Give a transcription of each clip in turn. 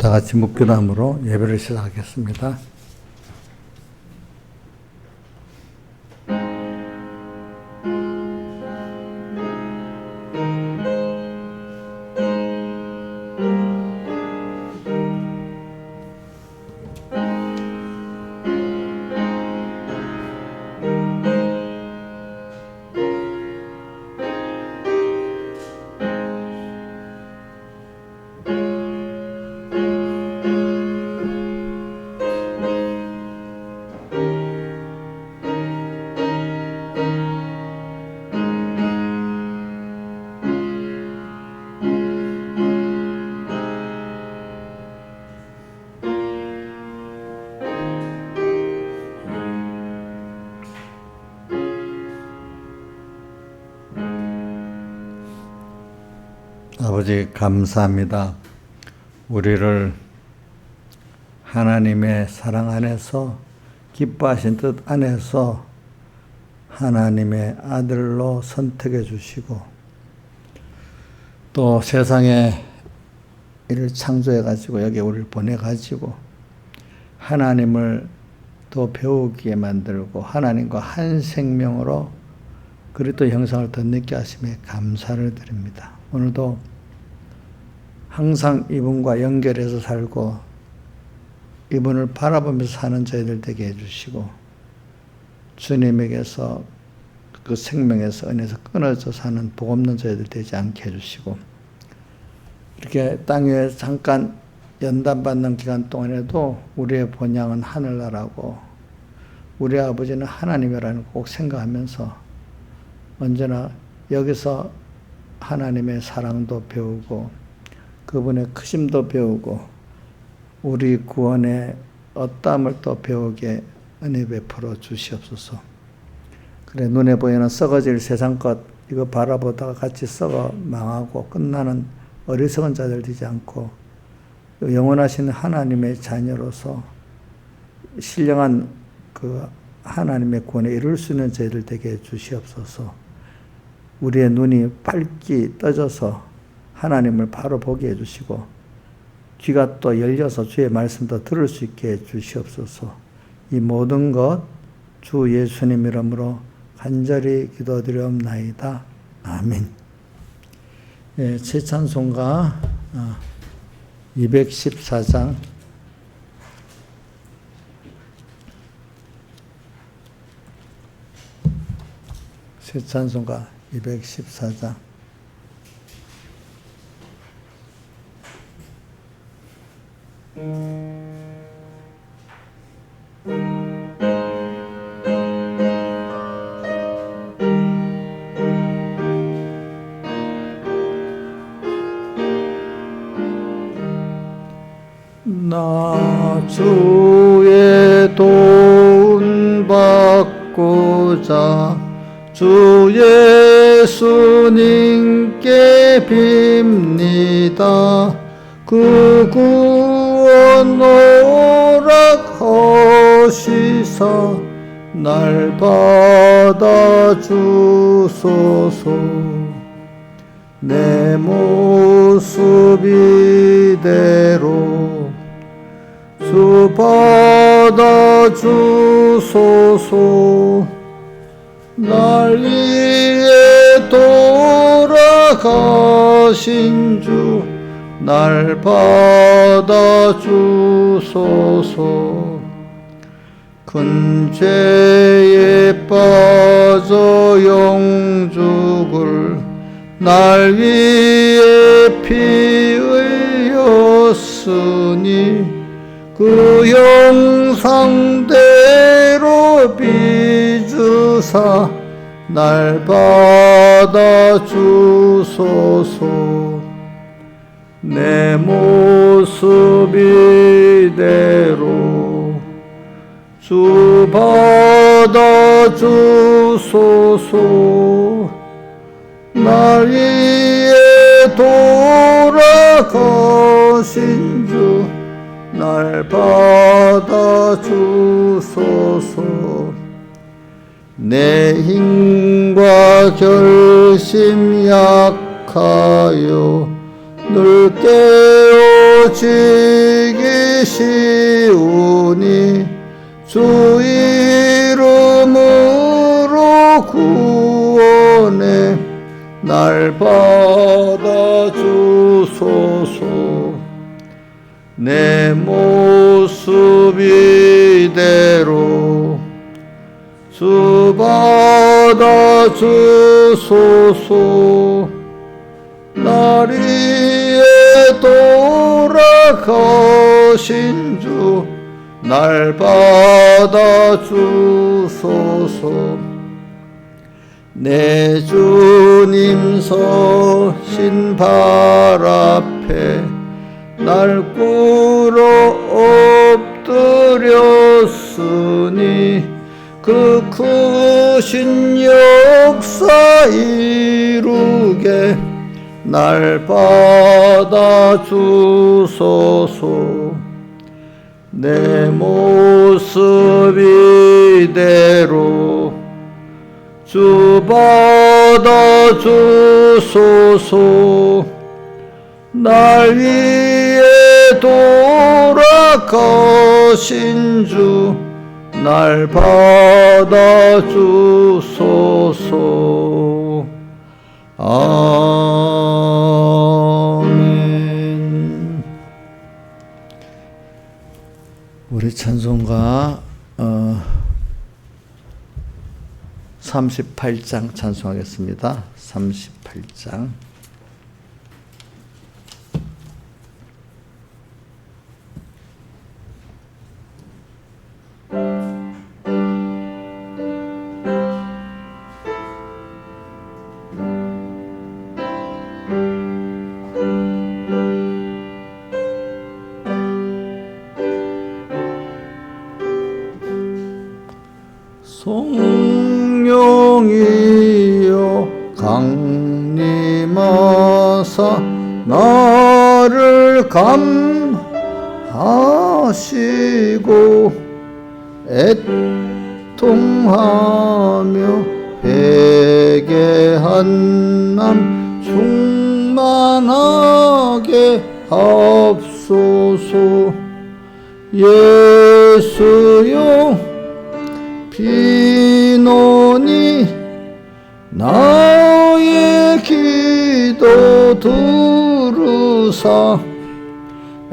다 같이 묵기도함으로 예배를 시작하겠습니다. 아버지 감사합니다. 우리를 하나님의 사랑 안에서 기뻐하신 뜻 안에서 하나님의 아들로 선택해 주시고 또 세상에 이를 창조해 가지고 여기 우리를 보내 가지고 하나님을 더 배우게 만들고 하나님과 한 생명으로 그리스도 형상을 더 느끼게 하심에 감사를 드립니다. 오늘도 항상 이분과 연결해서 살고 이분을 바라보면서 사는 저희들 되게 해주시고 주님에게서 그 생명에서 은혜에서 끊어져 사는 복 없는 저희들 되지 않게 해주시고 이렇게 땅 위에 잠깐 연단받는 기간 동안에도 우리의 본향은 하늘나라고 우리 아버지는 하나님이라는 걸 꼭 생각하면서 언제나 여기서 하나님의 사랑도 배우고 그분의 크심도 배우고 우리 구원의 어떠함을 또 배우게 은혜 베풀어 주시옵소서. 그래 눈에 보이는 썩어질 세상 것 이거 바라보다가 같이 썩어 망하고 끝나는 어리석은 자들 되지 않고 영원하신 하나님의 자녀로서 신령한 그 하나님의 구원에 이룰 수 있는 저희들 되게 주시옵소서. 우리의 눈이 밝게 떠져서 하나님을 바로 보게 해주시고 귀가 또 열려서 주의 말씀도 들을 수 있게 해주시옵소서. 이 모든 것 주 예수님 이름으로 간절히 기도드리옵나이다. 아멘. 예, 제 찬송가 214장 새 찬송가 214장 나 주의 도움 받고자 주 예수님께 빕니다. 그 구원 허락하시사 날 받아주소서. 내 모습 이대로 주 받아주소서. 날 위해 돌아가신 주 날 받아주소서. 큰 죄에 빠져 영죽을 날 위해 피 흘렸으니 그 형상대로 빚으사 날 받아주소서. 내 모습 이대로 주 받아주소서. 날 위해 돌아가신 주 날 받아주소서. 내 힘과 결심 약하여 늘 깨어지기 쉬우니 주 이름으로 구원해 날 받아주소서. 내 모습 이대로 주 받아주소서. 날 위해 돌아가신 주 날 받아주소서. 내 주님 서신 발 앞에 날 꿇어 엎드렸으니 그 크신 역사 이루게 날 받아주소서. 내 모습 이대로 주 받아주소서. 날 위해 돌아가신 주 날 받아주소서. 아멘. 우리 찬송가 38장 찬송하겠습니다. 38장. 성령이여 강림하사 나를 감하시고 애통하며 회개한 남 충만하게 하옵소서. 예수여 비노니 나의 기도 들으사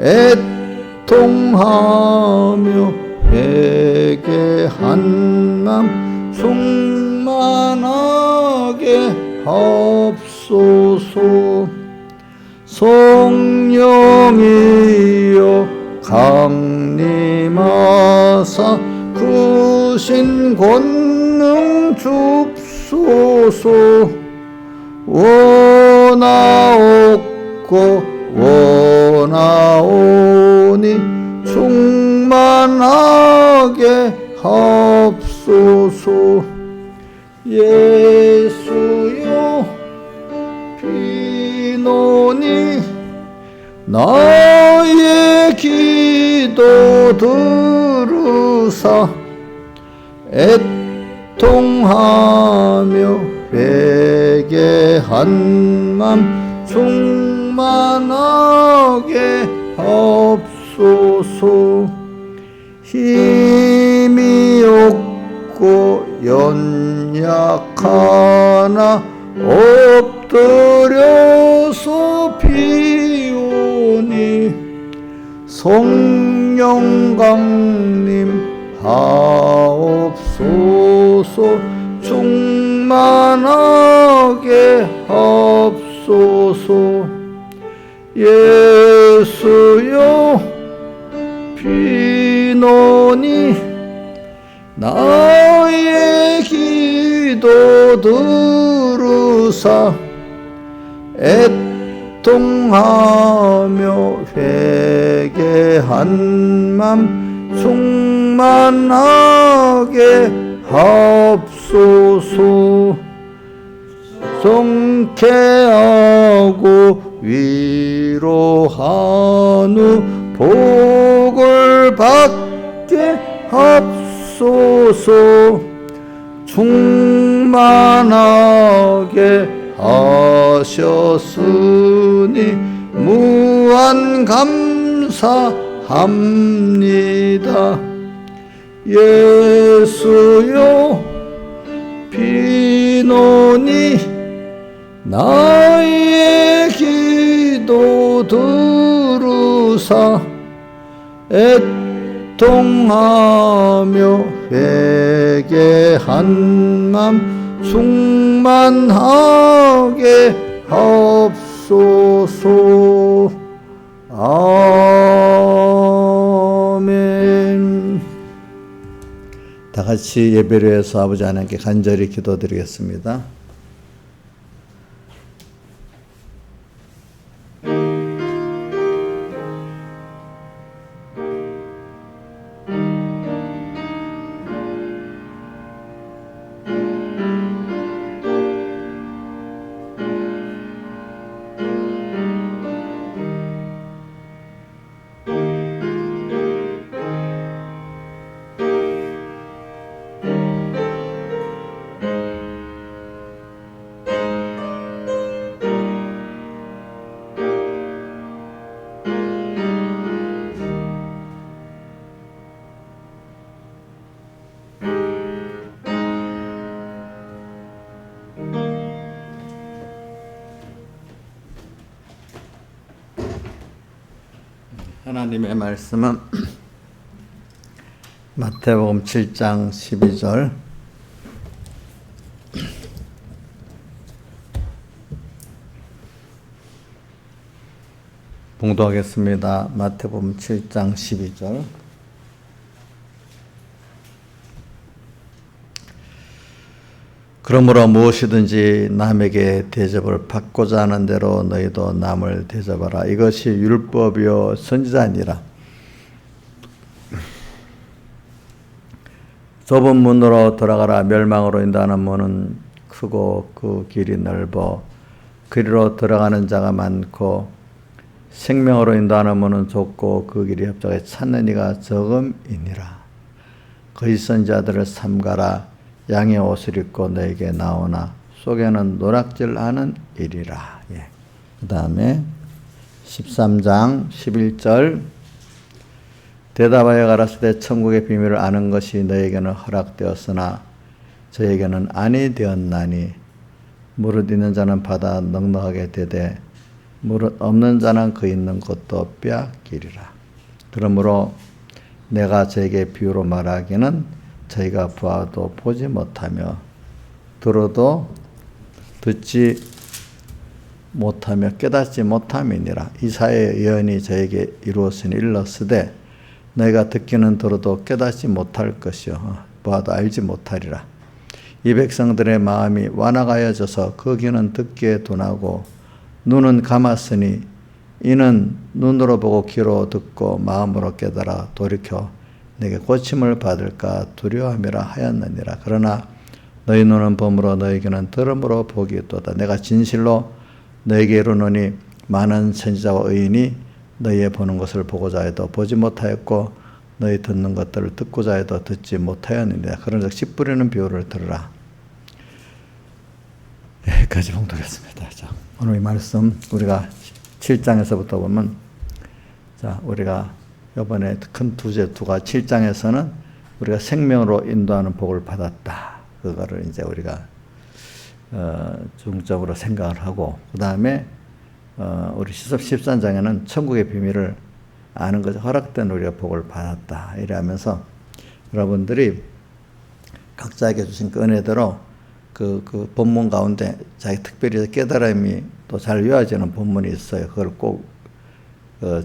애통하며 회개한 맘 충만하게 하옵소서. 성령이여 강림하사 크신 권능 줍소서. 원하옵고 원하오니 충만하게 하옵소서. 예수여 비노니 나의 기도 들으사 애통하며 회개한 맘 충만하게 하옵소서. 힘이 없고 연약하나 엎드려서 비오니 성령 강림 하옵소서. 충만하게 하옵소서. 예수여 비노니 나의 기도 들으사 애통하며 회개한 맘 충만하게 하옵소서. 성쾌하고 위로한 후 복을 받게 합소서. 충만하게 하셨으니 무한 감사합니다. 예수여 비노니 나의 기도 들으사 애통하며 회개한 맘 충만하게 하옵소서. 아멘. 다 같이 예배를 해서 아버지 하나님께 간절히 기도드리겠습니다. 하나님의 말씀은 마태복음 7장 12절 봉독하겠습니다. 마태복음 7장 12절 그러므로 무엇이든지 남에게 대접을 받고자 하는 대로 너희도 남을 대접하라. 이것이 율법이요 선지자니라. 좁은 문으로 들어가라. 멸망으로 인도하는 문은 크고 그 길이 넓어 그리로 들어가는 자가 많고 생명으로 인도하는 문은 좁고 그 길이 협착해 찾는 이가 적음이니라. 거짓 선지자들을 삼가라. 양의 옷을 입고 너에게 나오나 속에는 노략질하는 일이라. 예. 그 다음에 13장 11절 대답하여 가라사대 천국의 비밀을 아는 것이 너에게는 허락되었으나 저에게는 아니 되었나니 무릇 있는 자는 받아 넉넉하게 되되 무릇 없는 자는 그 있는 것도 빼앗기리라. 그러므로 내가 저에게 비유로 말하기는 저희가 보아도 보지 못하며 들어도 듣지 못하며 깨닫지 못함이니라. 이사야의 예언이 저에게 이루었으니 일렀으되 너희가 듣기는 들어도 깨닫지 못할 것이요 보아도 알지 못하리라. 이 백성들의 마음이 완악하여져서 그 귀는 듣기에 둔하고 눈은 감았으니 이는 눈으로 보고 귀로 듣고 마음으로 깨달아 돌이켜 내게 고침을 받을까 두려워함이라 하였느니라. 그러나 너희 눈은 범으로 너희 귀는 들음으로 복이 있도다. 내가 진실로 너희에게 이르노니 많은 선지자와 의인이 너희의 보는 것을 보고자 해도 보지 못하였고 너희 듣는 것들을 듣고자 해도 듣지 못하였느니라. 그런즉 씨 뿌리는 비유를 들으라. 여기까지 봉독했습니다. 자, 오늘 이 말씀 우리가 7장에서부터 보면 자 우리가 이번에 큰 두가 7장에서는 우리가 생명으로 인도하는 복을 받았다. 그거를 이제 우리가 중점으로 생각을 하고 그 다음에 우리 13장에는 천국의 비밀을 아는 것이 허락된 우리가 복을 받았다. 이래 하면서 여러분들이 각자에게 주신 그 은혜대로 그 본문 가운데 자기 특별히 깨달음이 또 잘 이어지는 본문이 있어요. 그걸 꼭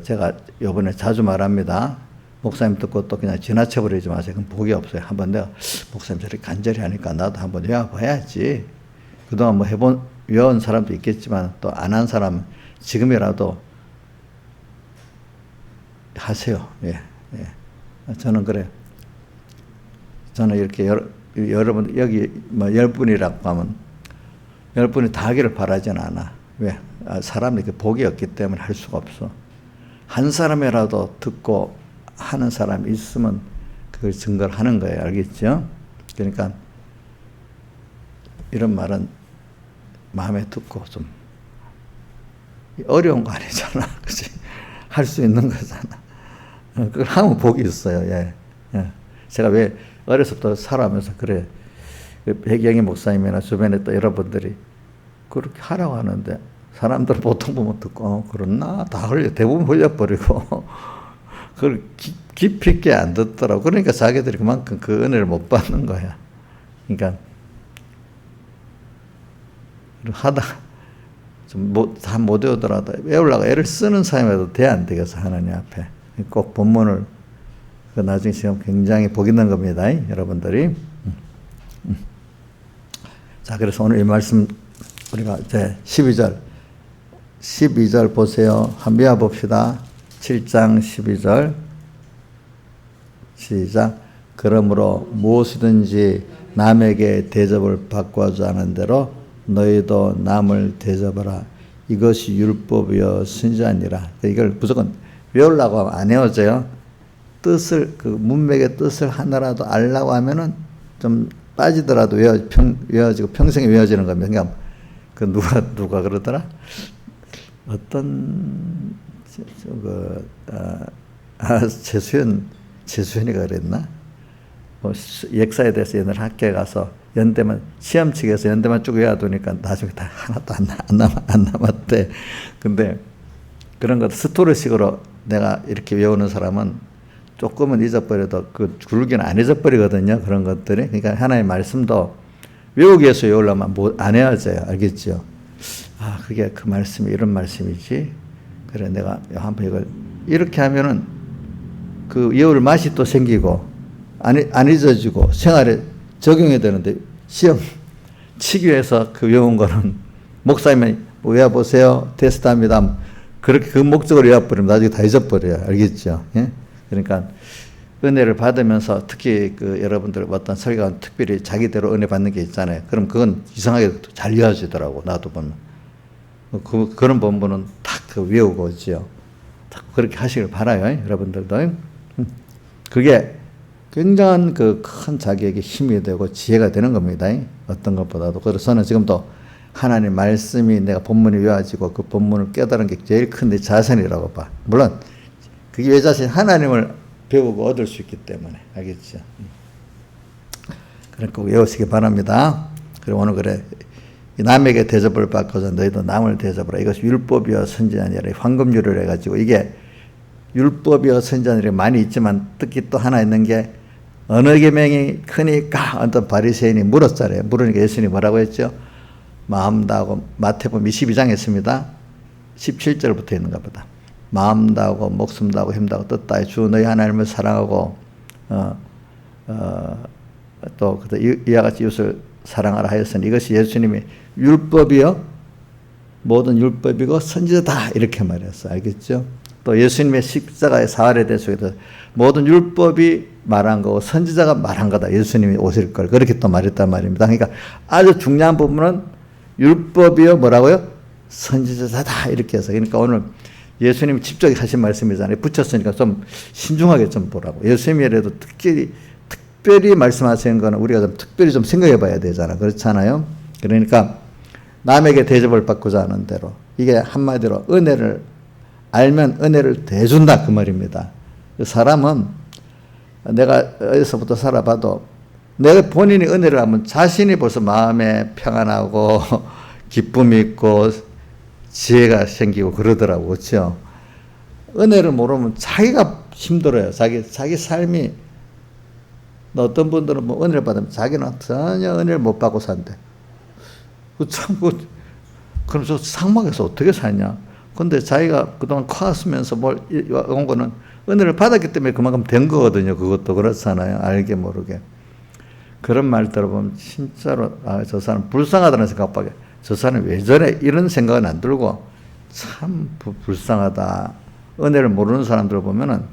제가 요번에 자주 말합니다. 목사님 듣고 또 그냥 지나쳐버리지 마세요. 그럼 복이 없어요. 한번 내가 목사님 저렇게 간절히 하니까 나도 한번 외워봐야지. 그동안 뭐 외운 사람도 있겠지만 또 안 한 사람은 지금이라도 하세요. 예, 예. 저는 그래요. 저는 이렇게 여러분 여기 뭐 10분이라고 하면 10분이 다 하기를 바라진 않아. 왜? 사람이 복이 없기 때문에 할 수가 없어. 한 사람이라도 듣고 하는 사람이 있으면 그걸 증거를 하는 거예요. 알겠죠? 그러니까 이런 말은 마음에 듣고 좀 어려운 거 아니잖아. 그치? 할 수 있는 거잖아. 그걸 하면 복이 있어요. 예. 예. 제가 왜 어려서부터 살아가면서 그래. 백영희 목사님이나 주변에 또 여러분들이 그렇게 하라고 하는데 사람들 보통 보면 듣고 그렇나? 다 대부분 흘려버리고 그걸 깊이 있게 안 듣더라고. 그러니까 자기들이 그만큼 그 은혜를 못 받는 거야. 그러니까 하다 다 못 외우더라도 외우려고 애를 쓰는 사람이라도 돼 안 되겠어. 하나님 앞에 꼭 본문을 나중에 지금 굉장히 복 있는 겁니다. 여러분들이. 자, 그래서 오늘 이 말씀 우리가 이제 12절 보세요. 한번 외워 봅시다. 7장 12절 시작. 그러므로 무엇이든지 남에게 대접을 바꾸지 않은 대로 너희도 남을 대접하라. 이것이 율법이요 선지자니라. 이걸 무조건 외우려고 하면 안 외워져요. 뜻을 그 문맥의 뜻을 하나라도 알려고 하면은 좀 빠지더라도 외워지고 평생에 외워지는 겁니다. 그러니까 그 누가 그러더라? 어떤 재수연이가 그랬나? 뭐 역사에 대해서 옛날 학교에 가서 연대만 시험 치기에서 연대만 쭉 외워두니까 나중에 다 하나도 안 남았대. 근데 그런 것 스토리식으로 내가 이렇게 외우는 사람은 조금은 잊어버려도 그 줄기는 안 잊어버리거든요. 그런 것들이. 그러니까 하나님의 말씀도 외우기 위해서 외우려면 안 외워져요. 알겠죠? 아, 그게 그 말씀이 이런 말씀이지. 그래, 내가 한번 이걸 이렇게 하면은 그 외울 맛이 또 생기고 안 잊어지고 생활에 적용해야 되는데 시험 치기 위해서 그 외운 거는 목사님이 외워보세요. 테스트합니다. 그렇게 그 목적으로 외워버리면 나중에 다 잊어버려요. 알겠죠? 예? 그러니까 은혜를 받으면서 특히 그 여러분들 어떤 설교가 특별히 자기대로 은혜 받는 게 있잖아요. 그럼 그건 이상하게 잘 이어지더라고. 나도 보면. 그런 본문은 탁 그 외우고 있죠. 탁 그렇게 하시길 바라요. 여러분들도. 그게 굉장한 그 큰 자기에게 힘이 되고 지혜가 되는 겁니다. 어떤 것보다도. 그래서 저는 지금도 하나님 말씀이 내가 본문이 외워지고 그 본문을 깨달은 게 제일 큰 내 자산이라고 봐. 물론 그게 왜 자신 하나님을 배우고 얻을 수 있기 때문에. 알겠죠? 그러니까 외우시기 바랍니다. 그리고 오늘 그래. 남에게 대접을 받고서 너희도 남을 대접하라. 이것이 율법이여 선지자니라. 황금률을 해가지고 이게 율법이여 선지자니라 많이 있지만 특히 또 하나 있는 게 어느 계명이 크니까 어떤 바리새인이 물었잖아요. 물으니까 예수님이 뭐라고 했죠? 마음 다하고 마태복음 22장에 있습니다. 17절부터 있는가 보다. 마음 다하고 목숨 다하고 힘 다하고 뜻 다해 주 너희 하나님을 사랑하고 또 이와 같이 이웃을 사랑하라 하였으니 이것이 예수님이 율법이요 모든 율법이고 선지자다 이렇게 말했어요. 알겠죠? 또 예수님의 십자가의 사활에 대해서 모든 율법이 말한 거고 선지자가 말한 거다. 예수님이 오실 걸 그렇게 또 말했단 말입니다. 그러니까 아주 중요한 부분은 율법이요 뭐라고요? 선지자다 이렇게 해서. 그러니까 오늘 예수님이 직접 하신 말씀이잖아요. 붙였으니까 좀 신중하게 좀 보라고. 예수님이라도 특별히 말씀하시는 거는 우리가 좀 특별히 좀 생각해 봐야 되잖아. 그렇잖아요. 그러니까 남에게 대접을 받고자 하는 대로 이게 한마디로 은혜를 알면 은혜를 대준다 그 말입니다. 사람은 내가 어디서부터 살아봐도 내가 본인이 은혜를 하면 자신이 벌써 마음에 평안하고 기쁨이 있고 지혜가 생기고 그러더라고. 그렇죠? 은혜를 모르면 자기가 힘들어요. 자기 삶이 어떤 분들은 뭐 은혜를 받으면 자기는 전혀 은혜를 못 받고 산대. 그럼 저 상막에서 어떻게 사냐? 근데 자기가 그동안 커왔으면서 온 거는 은혜를 받았기 때문에 그만큼 된 거거든요. 그것도 그렇잖아요. 알게 모르게. 그런 말 들어보면 진짜로 저 사람 불쌍하다는 생각밖에 저 사람이 왜 저래? 이런 생각은 안 들고 참 불쌍하다. 은혜를 모르는 사람들 보면은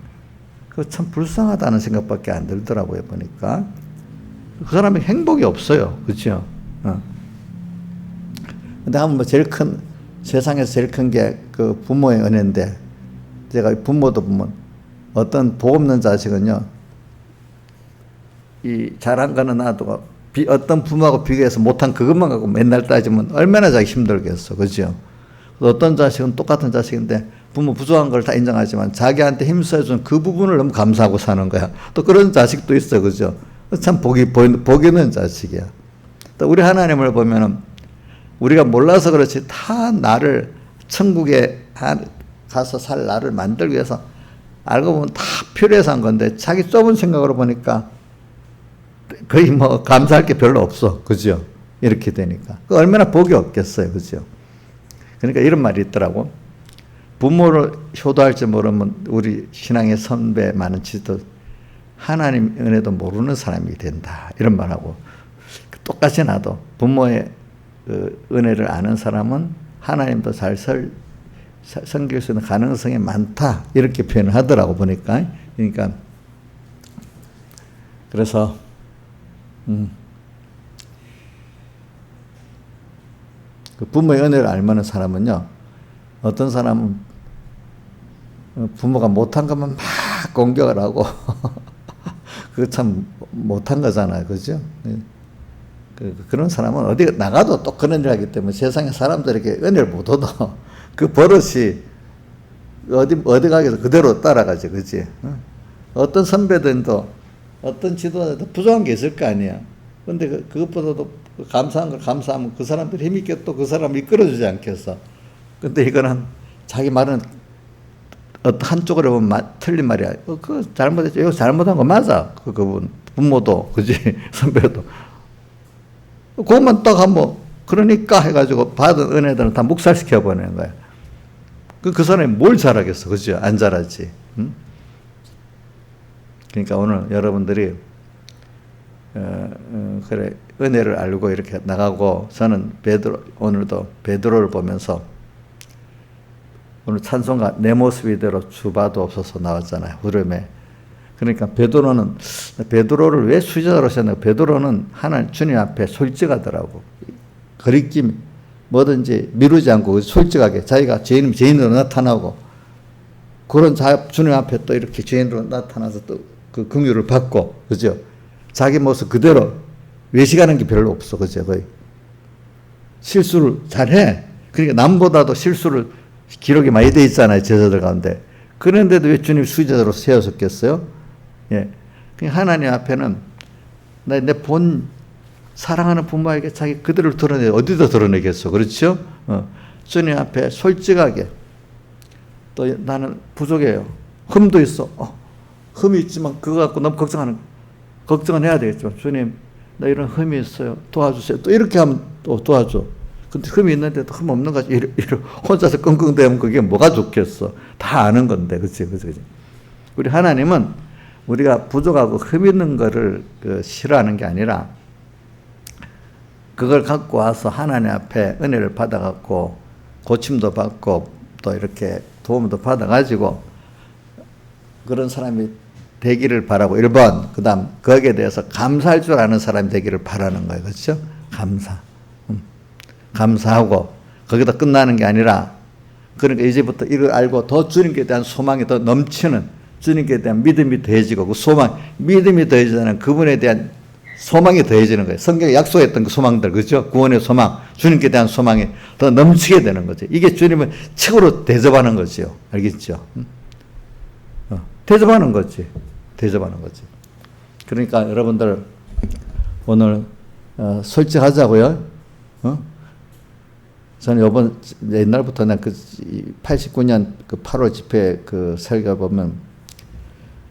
그 참 불쌍하다는 생각밖에 안 들더라고요. 보니까 그 사람이 행복이 없어요. 그렇죠? 근데 한번 뭐 제일 큰 세상에서 제일 큰 게 그 부모의 은혜인데 제가 부모도 보면 어떤 복 없는 자식은요 이 잘한 거는 놔두고 어떤 부모하고 비교해서 못한 그것만 갖고 맨날 따지면 얼마나 자기 힘들겠어. 그죠? 어떤 자식은 똑같은 자식인데 부모 부족한 걸 다 인정하지만 자기한테 힘써준 그 부분을 너무 감사하고 사는 거야. 또 그런 자식도 있어, 그죠? 참 복이는 자식이야. 또 우리 하나님을 보면은 우리가 몰라서 그렇지 다 나를 천국에 가서 살 나를 만들기 위해서 알고 보면 다 필요해서 한 건데 자기 좁은 생각으로 보니까 거의 뭐 감사할 게 별로 없어. 그죠? 이렇게 되니까. 그 얼마나 복이 없겠어요. 그죠? 그러니까 이런 말이 있더라고. 부모를 효도할 줄 모르면 우리 신앙의 선배 많은 지도 하나님 은혜도 모르는 사람이 된다. 이런 말하고 똑같이 나도 부모의 그 은혜를 아는 사람은 하나님도 잘 섬길 수 있는 가능성이 많다. 이렇게 표현을 하더라고 보니까. 그러니까 그래서 그 부모의 은혜를 알만한 사람은요. 어떤 사람은 부모가 못한 것만 막 공격을 하고 그거 참 못한 거잖아요. 그죠? 그런 사람은 어디 나가도 또 그런 일 하기 때문에 세상에 사람들에게 은혜를 못 얻어. 그 버릇이 어디 가게도 그대로 따라가지. 그지? 어떤 선배들도 어떤 지도자도 부족한 게 있을 거 아니야. 근데 그것보다도 감사한 걸 감사하면 그 사람들이 힘있게 또 그 사람을 이끌어주지 않겠어. 근데 이거는 자기 말은 어떤 한쪽으로 보면 틀린 말이야. 그거 잘못했죠. 이거 잘못한 거 맞아. 그분 부모도 그지 선배도. 그것만 딱 한번 그러니까 해가지고 받은 은혜들은 다 묵살시켜 버리는 거야. 그 사람이 뭘 잘하겠어, 그죠? 안 잘하지. 응? 그러니까 오늘 여러분들이 그래 은혜를 알고 이렇게 나가고 저는 오늘도 베드로를 보면서 오늘 찬송가 내 모습 이대로 주봐도 없어서 나왔잖아요. 흐름에. 그러니까 베드로를 왜 수제자로 썼나? 베드로는 하나님 주님 앞에 솔직하더라고. 거리낌 뭐든지 미루지 않고 솔직하게 자기가 죄인으로 나타나고 그런 주님 앞에 또 이렇게 죄인으로 나타나서 또 그 긍휼을 받고 그죠? 자기 모습 그대로 외식하는 게 별로 없어. 그죠? 거의 실수를 잘해. 그러니까 남보다도 실수를 기록이 많이 돼 있잖아요. 제자들 가운데. 그런데도 왜 주님 수제자로 세우셨겠어요? 예. 하나님 앞에는 내 사랑하는 부모에게 자기 그대로 드러내 어디다 드러내겠어. 그렇죠? 주님 앞에 솔직하게 또 나는 부족해요. 흠도 있어. 흠이 있지만 그거 갖고 너무 걱정은 해야 되겠지만 주님 나 이런 흠이 있어요. 도와주세요. 또 이렇게 하면 또 도와줘. 근데 흠이 있는데도 흠 없는 거지. 혼자서 끙끙대면 그게 뭐가 좋겠어. 다 아는 건데. 그치. 우리 하나님은 우리가 부족하고 흠 있는 거를 싫어하는 게 아니라 그걸 갖고 와서 하나님 앞에 은혜를 받아갖고 고침도 받고 또 이렇게 도움도 받아가지고 그런 사람이 되기를 바라고 1번 그 다음 거기에 대해서 감사할 줄 아는 사람이 되기를 바라는 거예요. 그렇죠? 감사하고 거기다 끝나는 게 아니라 그러니까 이제부터 이걸 알고 더 주님께 대한 소망이 더 넘치는 주님께 대한 믿음이 더해지고 그 믿음이 더해지는 그분에 대한 소망이 더해지는 거예요. 성경에 약속했던 그 소망들, 그죠? 구원의 소망, 주님께 대한 소망이 더 넘치게 되는 거죠. 이게 주님을 최고로 대접하는 거죠. 알겠죠? 대접하는 거지. 그러니까 여러분들 오늘 솔직하자고요. 저는 옛날부터 그 89년 그 8월 집회 그 설교 보면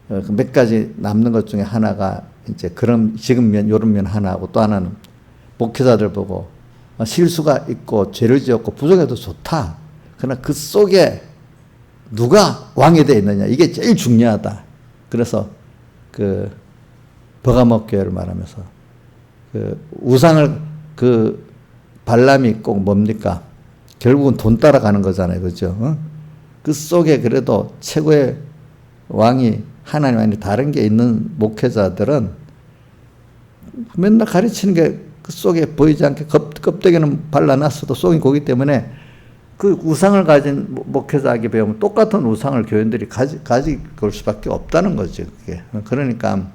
몇 가지 남는 것 중에 하나가 이제 그런 요런 면 하나하고 또 하나는 목회자들 보고 실수가 있고 죄를 지었고 부족해도 좋다. 그러나 그 속에 누가 왕이 되어 있느냐 이게 제일 중요하다. 그래서 그 버가목 교회를 말하면서 그 우상을 그 발람이 꼭 뭡니까? 결국은 돈 따라가는 거잖아요, 그죠? 그 속에 그래도 최고의 왕이 하나님 아니 다른 게 있는 목회자들은 맨날 가르치는 게 그 속에 보이지 않게 껍데기는 발라놨어도 속이 고기 때문에 그 우상을 가진 목회자에게 배우면 똑같은 우상을 교인들이 가질 수밖에 없다는 거죠. 그게. 그러니까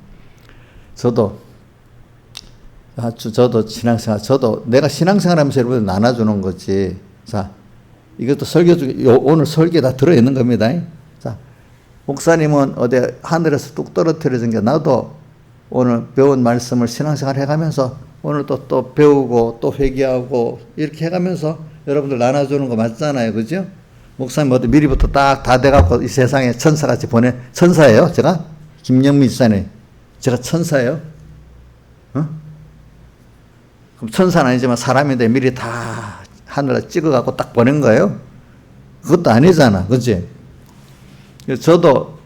저도 신앙생활, 내가 신앙생활 하면서 여러분들 나눠주는 거지. 자, 이것도 설교 중에 오늘 설교에 다 들어있는 겁니다. 자, 목사님은 어디 하늘에서 뚝 떨어뜨려진 게 나도 오늘 배운 말씀을 신앙생활 해가면서 오늘 또 배우고 또 회개하고 이렇게 해가면서 여러분들 나눠주는 거 맞잖아요. 그죠? 목사님 어디 미리부터 딱 다 돼갖고 이 세상에 천사같이 천사예요? 제가? 김영민 지사님. 제가 천사예요? 어? 그럼 천사는 아니지만 사람인데 미리 다 하늘에 찍어갖고 딱 보낸 거예요? 그것도 아니잖아. 그치? 저도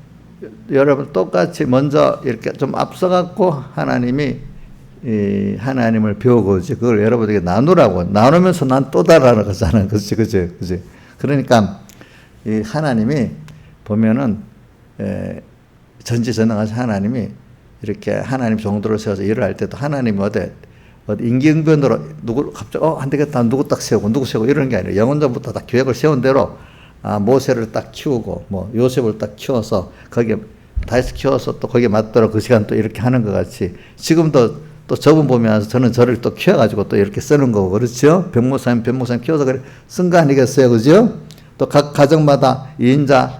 여러분 똑같이 먼저 이렇게 좀 앞서갖고 하나님이 하나님을 배우고 그걸 여러분에게 나누라고. 나누면서 난 또 달라는 거잖아. 그치? 그러니까 이 하나님이 보면은 전지전능하신 하나님이 이렇게 하나님 정도로 세워서 일을 할 때도 하나님이 어디 임기응변으로 누구 갑자기 안 되겠다 누구 딱 세우고 누구 세우고 이런 게 아니라 영원전부터 다 계획을 세운 대로 모세를 딱 키우고 뭐 요셉을 딱 키워서 거기에 다시 키워서 또 거기에 맞도록 그 시간 또 이렇게 하는 것 같이 지금도 또 저분 보면서 저는 저를 또 키워가지고 또 이렇게 쓰는 거고 그렇죠? 변모사님 키워서 그래 쓴 거 아니겠어요? 그죠? 또 각 가정마다 2인자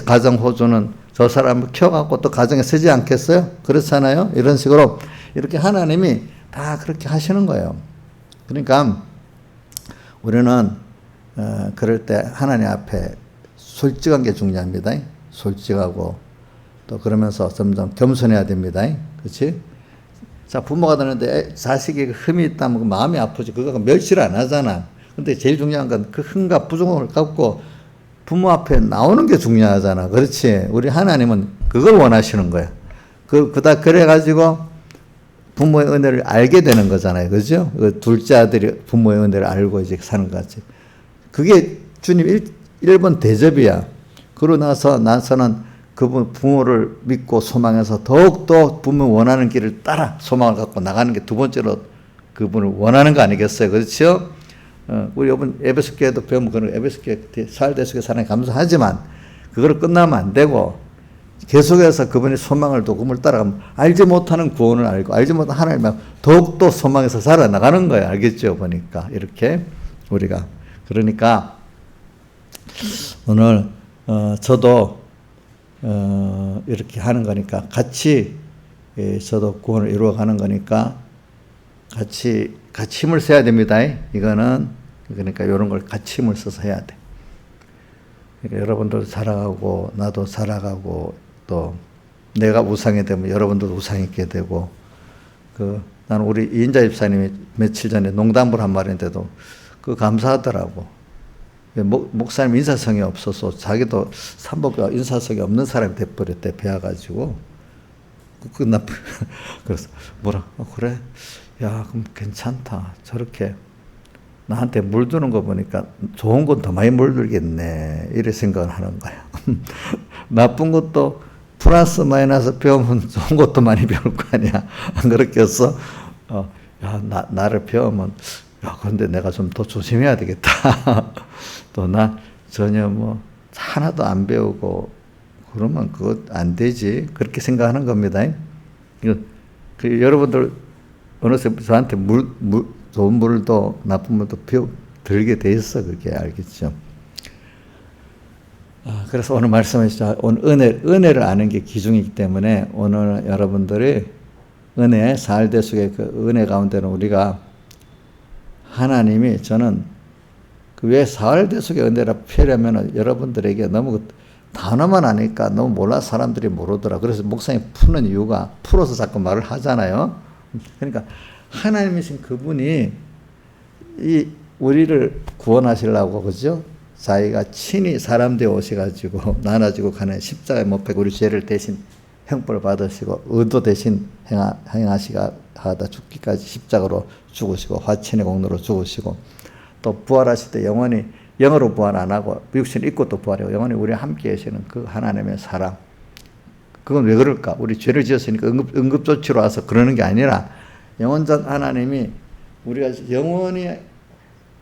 가정 호주는 저 사람을 키워갖고 또 가정에 쓰지 않겠어요? 그렇잖아요? 이런 식으로 이렇게 하나님이 다 그렇게 하시는 거예요. 그러니까 우리는 그럴 때 하나님 앞에 솔직한 게 중요합니다. 솔직하고 또 그러면서 점점 겸손해야 됩니다. 그렇지? 자, 부모가 되는데 자식이 흠이 있다면 마음이 아프지. 그거 멸시를 안 하잖아. 근데 제일 중요한 건 그 흠과 부족을 갖고 부모 앞에 나오는 게 중요하잖아. 그렇지? 우리 하나님은 그걸 원하시는 거야. 그래가지고 부모의 은혜를 알게 되는 거잖아요. 그죠? 그 둘째 아들이 부모의 은혜를 알고 이제 사는 것 같이. 그게 주님 1번 대접이야. 그러고 나서는 그분 부모를 믿고 소망해서 더욱더 부모 원하는 길을 따라 소망을 갖고 나가는 게 두 번째로 그분을 원하는 거 아니겠어요? 그렇죠? 우리 이번 에베소 교회도 배우면 그런 에베소 교회 사활대속의 사랑에 감사하지만 그걸 끝나면 안 되고 계속해서 그분의 소망을 도금을 따라가면 알지 못하는 구원을 알고 알지 못하는 하나님을 더욱더 소망해서 살아나가는 거예요. 알겠죠? 보니까 이렇게 우리가 그러니까 오늘 저도 이렇게 하는 거니까 같이 저도 구원을 이루어가는 거니까 같이 힘을 써야 됩니다. 이거는 그러니까 이런 걸 같이 힘을 써서 해야 돼. 그러니까 여러분들도 살아가고 나도 살아가고 또 내가 우상이 되면 여러분들도 우상이 있게 되고 나는 우리 이인자 집사님이 며칠 전에 농담을 한 말인데도 감사하더라고. 목사님 인사성이 없어서 자기도 삼복과 인사성이 없는 사람이 돼버렸대. 배워가지고 그래서 그래? 야, 그럼 괜찮다. 저렇게 나한테 물드는 거 보니까 좋은 건 더 많이 물들겠네. 이래 생각을 하는 거야. 나쁜 것도 플러스 마이너스 배우면 좋은 것도 많이 배울 거 아니야. 안 그렇겠어? 야, 나를 배우면 야, 근데 내가 좀 더 조심해야 되겠다. 또 나 전혀 하나도 안 배우고 그러면 그거 안 되지. 그렇게 생각하는 겁니다. 여러분들 어느새 저한테 좋은 물도 나쁜 물도 들게 돼 있어. 그게 알겠죠. 그래서 오늘 말씀하시죠. 오늘 은혜를 아는 게 기중이기 때문에 오늘 여러분들이 은혜, 사활대속의 그 은혜 가운데는 우리가 하나님이 저는 왜 사활대속의 은혜라 표현하면 여러분들에게 너무 단어만 하니까 너무 몰라 사람들이 모르더라. 그래서 목사님이 푸는 이유가 풀어서 자꾸 말을 하잖아요. 그러니까 하나님이신 그분이 우리를 구원하시려고 그죠? 자기가 친히 사람 되어 오셔가지고 나눠지고 가는 십자가에 못 박고 우리 죄를 대신 형벌을 받으시고 의도 대신 행하시가 하다 죽기까지 십자가로 죽으시고 화친의 공로로 죽으시고 또 부활하실 때 영으로 부활 안 하고 육신을 입고 또 부활하고 영원히 우리와 함께 계시는 그 하나님의 사랑. 그건 왜 그럴까? 우리 죄를 지었으니까 응급조치로 와서 그러는 게 아니라 영원전 하나님이 우리가 영원히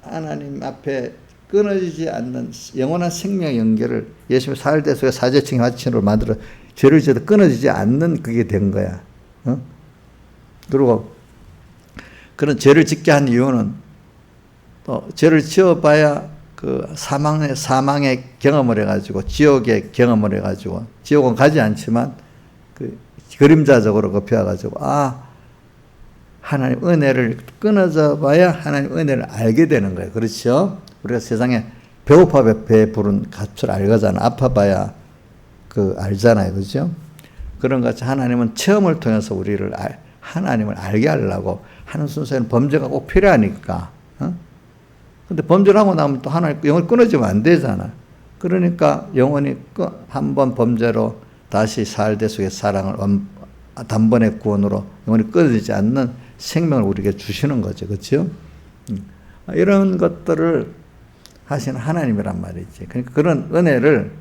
하나님 앞에 끊어지지 않는 영원한 생명 연결을 예수님의 사활대속의 사제층 화친으로 만들어 죄를 지어도 끊어지지 않는 그게 된 거야. 그리고 그런 죄를 짓게 한 이유는 또 죄를 지어봐야 그 사망의 경험을 해가지고 지옥의 경험을 해가지고 지옥은 가지 않지만 그 그림자적으로 그 하나님 은혜를 끊어져 봐야 하나님 은혜를 알게 되는 거예요. 그렇죠? 우리가 세상에 배고파 배부른 값을 알거잖아. 아파봐야 알잖아요. 그죠? 그런 것 같이 하나님은 체험을 통해서 하나님을 알게 하려고 하는 순서에는 범죄가 꼭 필요하니까. 근데 범죄를 하고 나면 또 하나님 영을 끊어지면 안 되잖아. 그러니까 영원히 한번 범죄로 다시 살대 속의 사랑을 단번의 구원으로 영원히 끊어지지 않는 생명을 우리에게 주시는 거죠. 그렇죠? 이런 것들을 하시는 하나님이란 말이지. 그러니까 그런 은혜를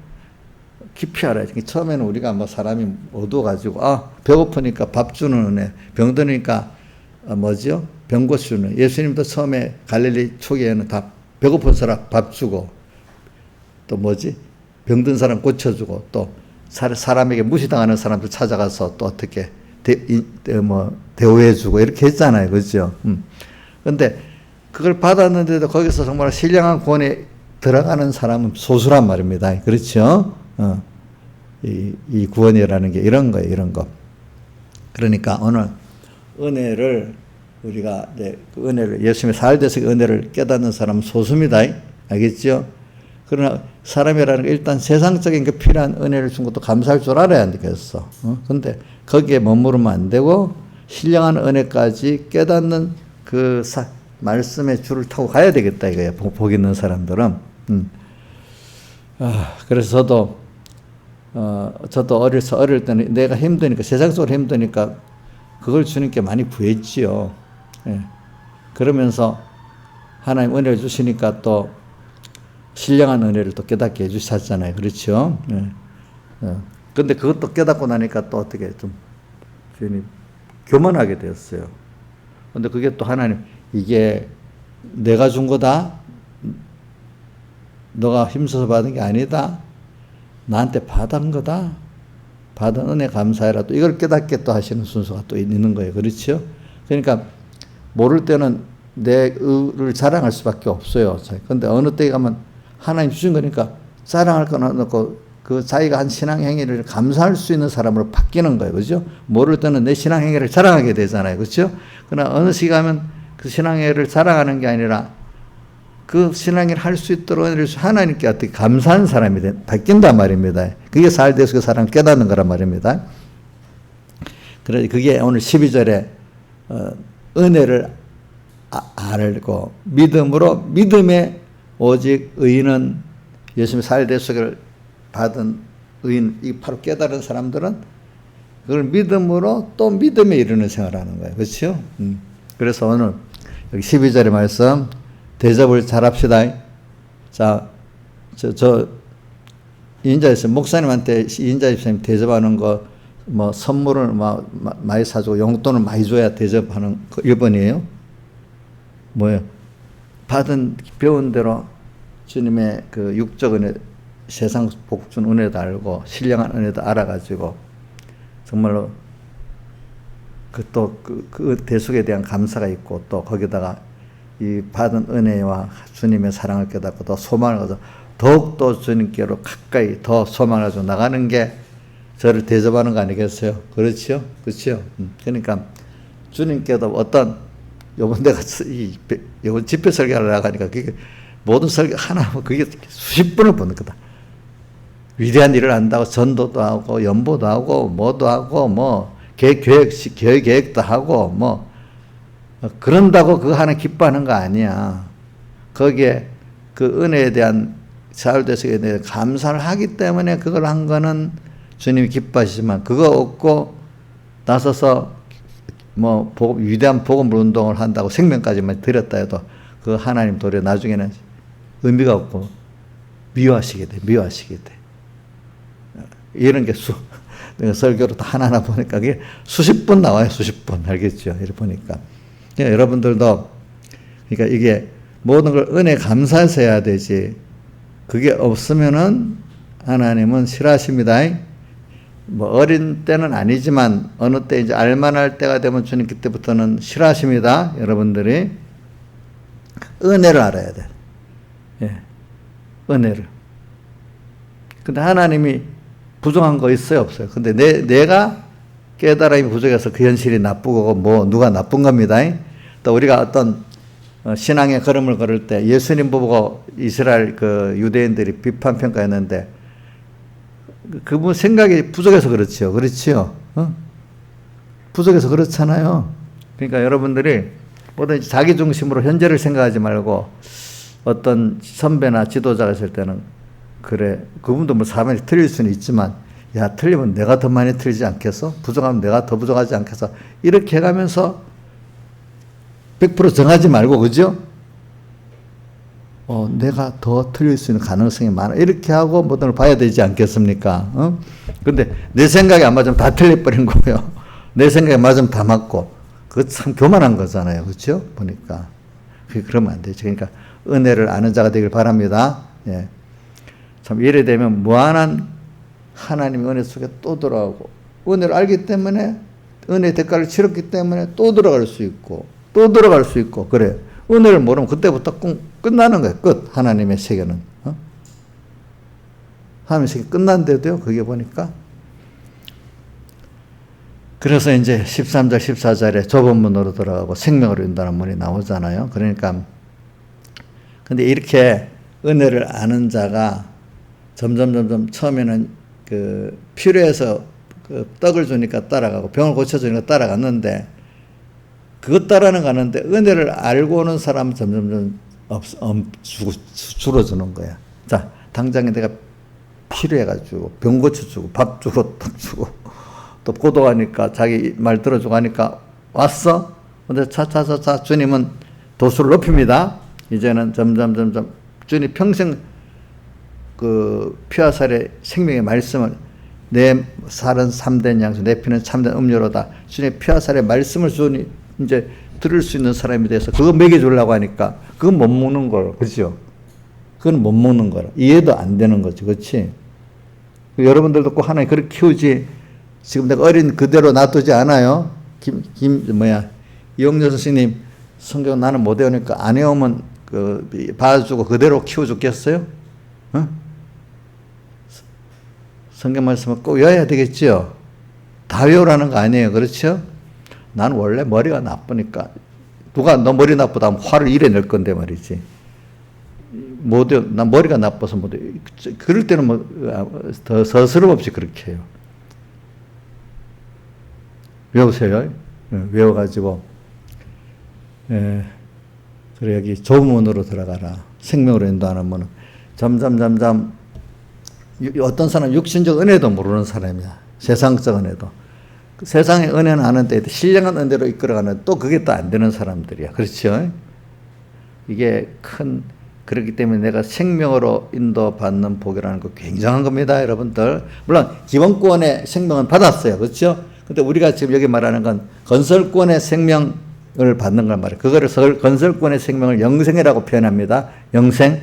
깊이 알아야 돼. 처음에는 우리가 사람이 어두워가지고, 배고프니까 밥 주는 은혜, 병드니까, 병 고치는. 예수님도 처음에 갈릴리 초기에는 다 배고픈 사람 밥 주고, 또 병든 사람 고쳐주고, 또 사람에게 무시당하는 사람들 찾아가서 또 어떻게 대우해주고, 이렇게 했잖아요. 그죠? 근데 그걸 받았는데도 거기서 정말 신령한 구원에 들어가는 사람은 소수란 말입니다. 그렇죠? 이 구원이라는 게 이런 거예요, 이런 거. 그러니까 오늘 은혜를 우리가 그 은혜를 예수님의 살대서 은혜를 깨닫는 사람은 소수입니다. 알겠죠? 그러나 사람이라는 게 일단 세상적인 게 필요한 은혜를 준 것도 감사할 줄 알아야 되겠어. 근데 거기에 머무르면 안 되고 신령한 은혜까지 깨닫는 말씀의 줄을 타고 가야 되겠다 이거예요. 복 있는 사람들은. 그래서 저도 어릴 때는 내가 힘드니까, 세상적으로 힘드니까 그걸 주님께 많이 구했지요. 예. 그러면서 하나님 은혜를 주시니까 또 신령한 은혜를 또 깨닫게 해주셨잖아요. 그렇죠? 예. 근데 그것도 깨닫고 나니까 또 어떻게 좀 주님 교만하게 되었어요. 근데 그게 또 하나님, 이게 내가 준 거다. 너가 힘써서 받은 게 아니다. 나한테 받은 거다. 받은 은혜 감사해라. 또 이걸 깨닫게 또 하시는 순서가 또 있는 거예요. 그렇죠? 그러니까 모를 때는 내 의를 자랑할 수밖에 없어요. 근데 어느 때에 가면 하나님 주신 거니까 자랑할 건 놓고 자기가 한 신앙 행위를 감사할 수 있는 사람으로 바뀌는 거예요. 그죠? 모를 때는 내 신앙 행위를 자랑하게 되잖아요. 그렇죠? 그러나 어느 시기 가면 그 신앙 행위를 자랑하는 게 아니라 그 신앙을 할 수 있도록 하나님께 어떻게 감사하는 사람이 바뀐단 말입니다. 그게 살대에서 그 사람을 깨닫는 거란 말입니다. 그래서 그게 오늘 12절에 은혜를 알고 믿음에 오직 의인은 예수님의 살대속을 받은 의인, 이 바로 깨달은 사람들은 그걸 믿음으로 또 믿음에 이르는 생활을 하는 거예요. 그렇죠? 그래서 오늘 여기 12절의 말씀 대접을 잘합시다. 자, 이인자 집사님, 목사님한테 이인자 집사님 대접하는 거, 선물을 많이 사주고 용돈을 많이 줘야 대접하는 거 1번이에요. 뭐예요? 배운 대로 주님의 그 육적 은혜, 세상 복 준 은혜도 알고, 신령한 은혜도 알아가지고, 정말로 그 대속에 대한 감사가 있고, 또 거기다가 이 받은 은혜와 주님의 사랑을 깨닫고 더 소망을 가져 더욱더 주님께로 가까이 더 소망을 가지고 나가는 게 저를 대접하는 거 아니겠어요? 그렇죠? 그렇죠? 그러니까 주님께도 요번 내가 요번 집회 설교를 나가니까 그게 모든 설교 하나 그게 수십 번을 보는 거다. 위대한 일을 한다고 전도도 하고 연보도 하고 뭐도 하고 계획도 하고 그런다고 그거 하나 기뻐하는 거 아니야. 거기에 그 은혜에 대한 자율대속에 대해 감사를 하기 때문에 그걸 한 거는 주님이 기뻐하시지만 그거 없고 나서서 위대한 복음 운동을 한다고 생명까지만 드렸다 해도 그 하나님 도리어 나중에는 의미가 없고 미워하시게 돼. 이런 게 내가 설교로 다 하나하나 보니까 그게 수십 번 나와요. 수십 번. 알겠죠? 이렇게 보니까. 여러분들도 그러니까 이게 모든 걸 은혜 감사해서 해야 되지. 그게 없으면은 하나님은 싫어하십니다. 어린 때는 아니지만 어느 때 이제 알만할 때가 되면 주님 그때부터는 싫어하십니다. 여러분들이 은혜를 알아야 돼. 예. 은혜를. 근데 하나님이 부정한 거 있어요, 없어요? 근데 내가 깨달음이 부족해서 그 현실이 나쁘고 뭐 누가 나쁜 겁니다. 또 우리가 어떤 신앙의 걸음을 걸을 때 예수님 보고 이스라엘 그 유대인들이 비판 평가했는데 그분 생각이 부족해서 그렇지요. 그렇지요. 부족해서 그렇잖아요. 그러니까 여러분들이 뭐든지 자기 중심으로 현재를 생각하지 말고 어떤 선배나 지도자가 있을 때는 그래 그분도 뭐 사람이 틀릴 수는 있지만 야 틀리면 내가 더 많이 틀리지 않겠어? 부족하면 내가 더 부족하지 않겠어? 이렇게 해가면서 100% 정하지 말고 그죠? 내가 더 틀릴 수 있는 가능성이 많아. 이렇게 하고 뭐든 걸 봐야 되지 않겠습니까? 근데 내 생각이 안 맞으면 다 틀려버린 거예요. 내 생각이 맞으면 다 맞고. 그거 참 교만한 거잖아요. 그렇죠? 보니까. 그러면 안 되죠. 그러니까 은혜를 아는 자가 되길 바랍니다. 예. 참 이래 되면 무한한 하나님의 은혜 속에 또 들어가고 은혜를 알기 때문에 은혜의 대가를 치렀기 때문에 또 들어갈 수 있고 또 들어갈 수 있고 그래요. 은혜를 모르면 그때부터 끝나는 거예요. 끝. 하나님의 세계는. 하나님의 세계 끝난데도요. 그게 보니까. 그래서 이제 13절, 14절에 좁은 문으로 들어가고 생명으로 인도하는 문이 나오잖아요. 그러니까 근데 이렇게 은혜를 아는 자가 점점 처음에는 그 필요해서 그 떡을 주니까 따라가고 병을 고쳐주니까 따라갔는데 그것 따라는 가는데 은혜를 알고 오는 사람은 점점 줄어드는 거야. 자, 당장에 내가 필요해가지고 병 고쳐주고 밥 주고 떡 주고 또 고독하니까 자기 말 들어주고 하니까 왔어? 근데 차차차차 주님은 도수를 높입니다. 이제는 점점 주님 평생 그 피와 살의 생명의 말씀을 내 살은 참된 양수, 내 피는 참된 음료로다. 주님의 피와 살의 말씀을 주니 이제 들을 수 있는 사람이 돼서 그거 먹여주려고 하니까 그건 못 먹는 거라. 그죠? 그건 못 먹는 거라. 이해도 안 되는 거지. 그렇지? 여러분들도 꼭 하나님 그렇게 키우지. 지금 내가 어린 그대로 놔두지 않아요. 이용렬 선생님 성경 나는 못 외우니까 안 외우면 그 봐주고 그대로 키워줬겠어요? 응? 성경 말씀을 꼭 외워야 되겠지요? 다 외우라는 거 아니에요. 그렇죠? 난 원래 머리가 나쁘니까 누가 너 머리 나쁘다 하면 화를 이래 낼 건데 말이지. 난 머리가 나빠서 못 외워. 그럴 때는 뭐 더 서스럼 없이 그렇게 해요. 외우세요. 외워가지고 그래 여기 좁은 문으로 들어가라. 생명으로 인도하는 문은 점점 어떤 사람은 육신적 은혜도 모르는 사람이야. 세상적 은혜도. 세상의 은혜는 아는데 신령한 은혜로 이끌어가는 또 그게 또 안 되는 사람들이야. 그렇죠? 이게 그렇기 때문에 내가 생명으로 인도받는 복이라는 거 굉장한 겁니다. 여러분들. 물론 기본권의 생명은 받았어요. 그렇죠? 근데 우리가 지금 여기 말하는 건 건설권의 생명을 받는 걸 말해요. 그거를 건설권의 생명을 영생이라고 표현합니다. 영생.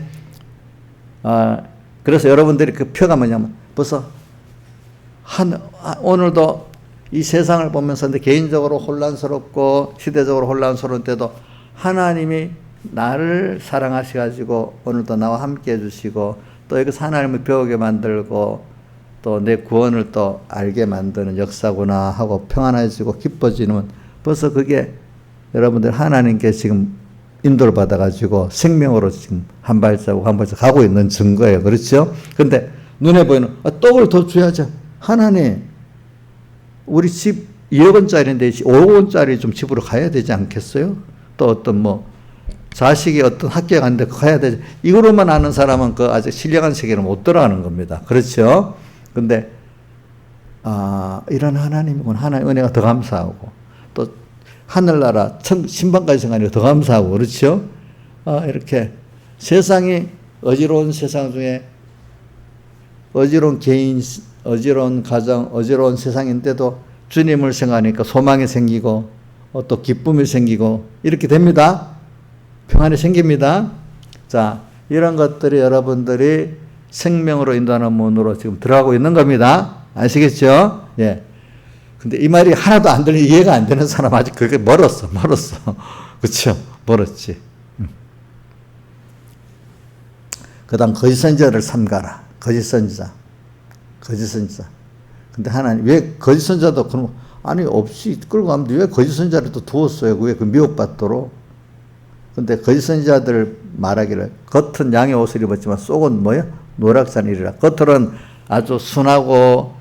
그래서 여러분들이 그 표가 뭐냐면 벌써 오늘도 이 세상을 보면서 근데 개인적으로 혼란스럽고 시대적으로 혼란스러울 때도 하나님이 나를 사랑하셔가지고 오늘도 나와 함께 해주시고 또 여기서 하나님을 배우게 만들고 또 내 구원을 또 알게 만드는 역사구나 하고 평안해지고 기뻐지는 벌써 그게 여러분들 하나님께 지금 인도를 받아가지고 생명으로 지금 한 발자국 한 발자국 가고 있는 증거예요. 그렇죠? 근데 눈에 보이는 떡을 더 줘야죠. 하나님 우리 집 2억 원짜리인데 5억 원짜리 좀 집으로 가야 되지 않겠어요? 또 어떤 자식이 어떤 학교에 갔는데 가야 되지. 이거로만 아는 사람은 그 아직 신령한 세계로 못 들어가는 겁니다. 그렇죠? 근데 이런 하나님이군. 하나님 은혜가 더 감사하고 또 하늘나라 신방까지 생각하니까 더 감사하고 그렇죠? 이렇게 세상이 어지러운 세상 중에 어지러운 개인, 어지러운 가정, 어지러운 세상인데도 주님을 생각하니까 소망이 생기고 또 기쁨이 생기고 이렇게 됩니다. 평안이 생깁니다. 자, 이런 것들이 여러분들이 생명으로 인도하는 문으로 지금 들어가고 있는 겁니다. 아시겠죠? 예. 근데 이 말이 하나도 안 들리고 이해가 안 되는 사람 아직 그게 멀었어. 그렇죠? 멀었지. 다음 거짓 선지자를 삼가라. 거짓 선지자. 거짓 선지자. 근데 하나님, 왜 거짓 선지자도 그럼, 아니, 없이 끌고 가면 왜 거짓 선지자를 또 두었어요? 왜 그 미혹받도록? 근데 거짓 선지자들 말하기를, 겉은 양의 옷을 입었지만 속은 뭐야? 노략산이리라. 겉으로는 아주 순하고,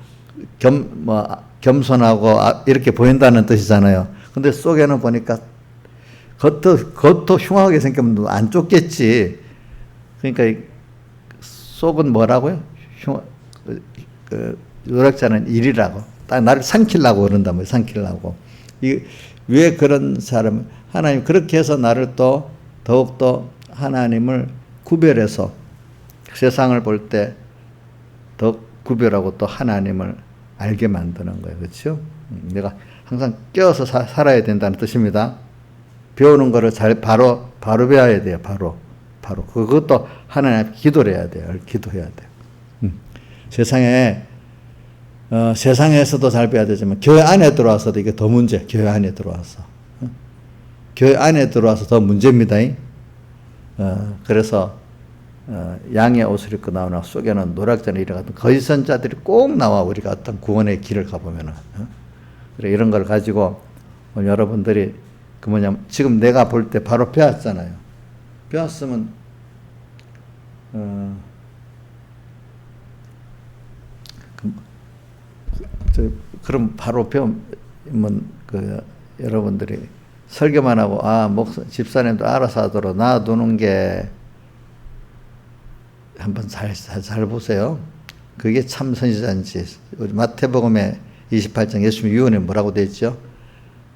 겸손하고, 이렇게 보인다는 뜻이잖아요. 근데 속에는 보니까, 겉도 흉하게 생기면 안 쫓겠지. 그러니까, 속은 뭐라고요? 노략자는 일이라고. 딱 나를 삼키려고 그런다, 뭐, 삼키려고. 왜 그런 사람, 하나님 그렇게 해서 나를 또 더욱더 하나님을 구별해서 세상을 볼 때 더 구별하고 또 하나님을 알게 만드는 거예요. 그렇죠? 내가 항상 껴서 살아야 된다는 뜻입니다. 배우는 거를 바로 배워야 돼요. 바로. 그것도 하나님 기도를 해야 돼요. 기도해야 돼요. 세상에서도 잘 배워야 되지만 교회 안에 들어와서도 이게 더 문제. 교회 안에 들어와서. 교회 안에 들어와서 더 문제입니다. 그래서 양의 옷을 입고 나오나 속에는 노략자는 이래 같은 거짓 선자들이 꼭 나와. 우리가 어떤 구원의 길을 가보면은. 그래, 이런 걸 가지고 여러분들이 지금 내가 볼 때 바로 배웠잖아요. 배웠으면 그럼 바로 배우면 여러분들이 설교만 하고 집사님도 알아서 하도록 놔두는 게 한번 잘 보세요. 그게 참 선지자인지. 우리 마태복음에 28장 예수님 유언에 뭐라고 되어 있죠?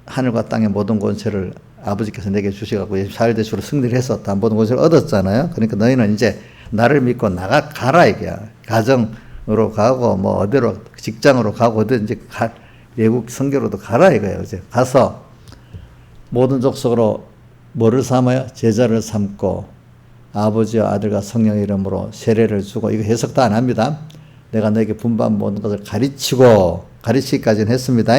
하늘과 땅의 모든 권세를 아버지께서 내게 주셔갖고 24일 승리를 해서 다 모든 권세를 얻었잖아요. 그러니까 너희는 이제 나를 믿고 가라 이게야. 가정으로 가고 뭐 어디로 직장으로 가고 어디든지 외국 선교로도 가라 이거예요. 이제 가서 모든 족속으로 뭐를 삼아요? 제자를 삼고 아버지와 아들과 성령의 이름으로 세례를 주고, 이거 해석 다 안 합니다. 내가 너에게 분반 모든 것을 가르치기까지는 했습니다.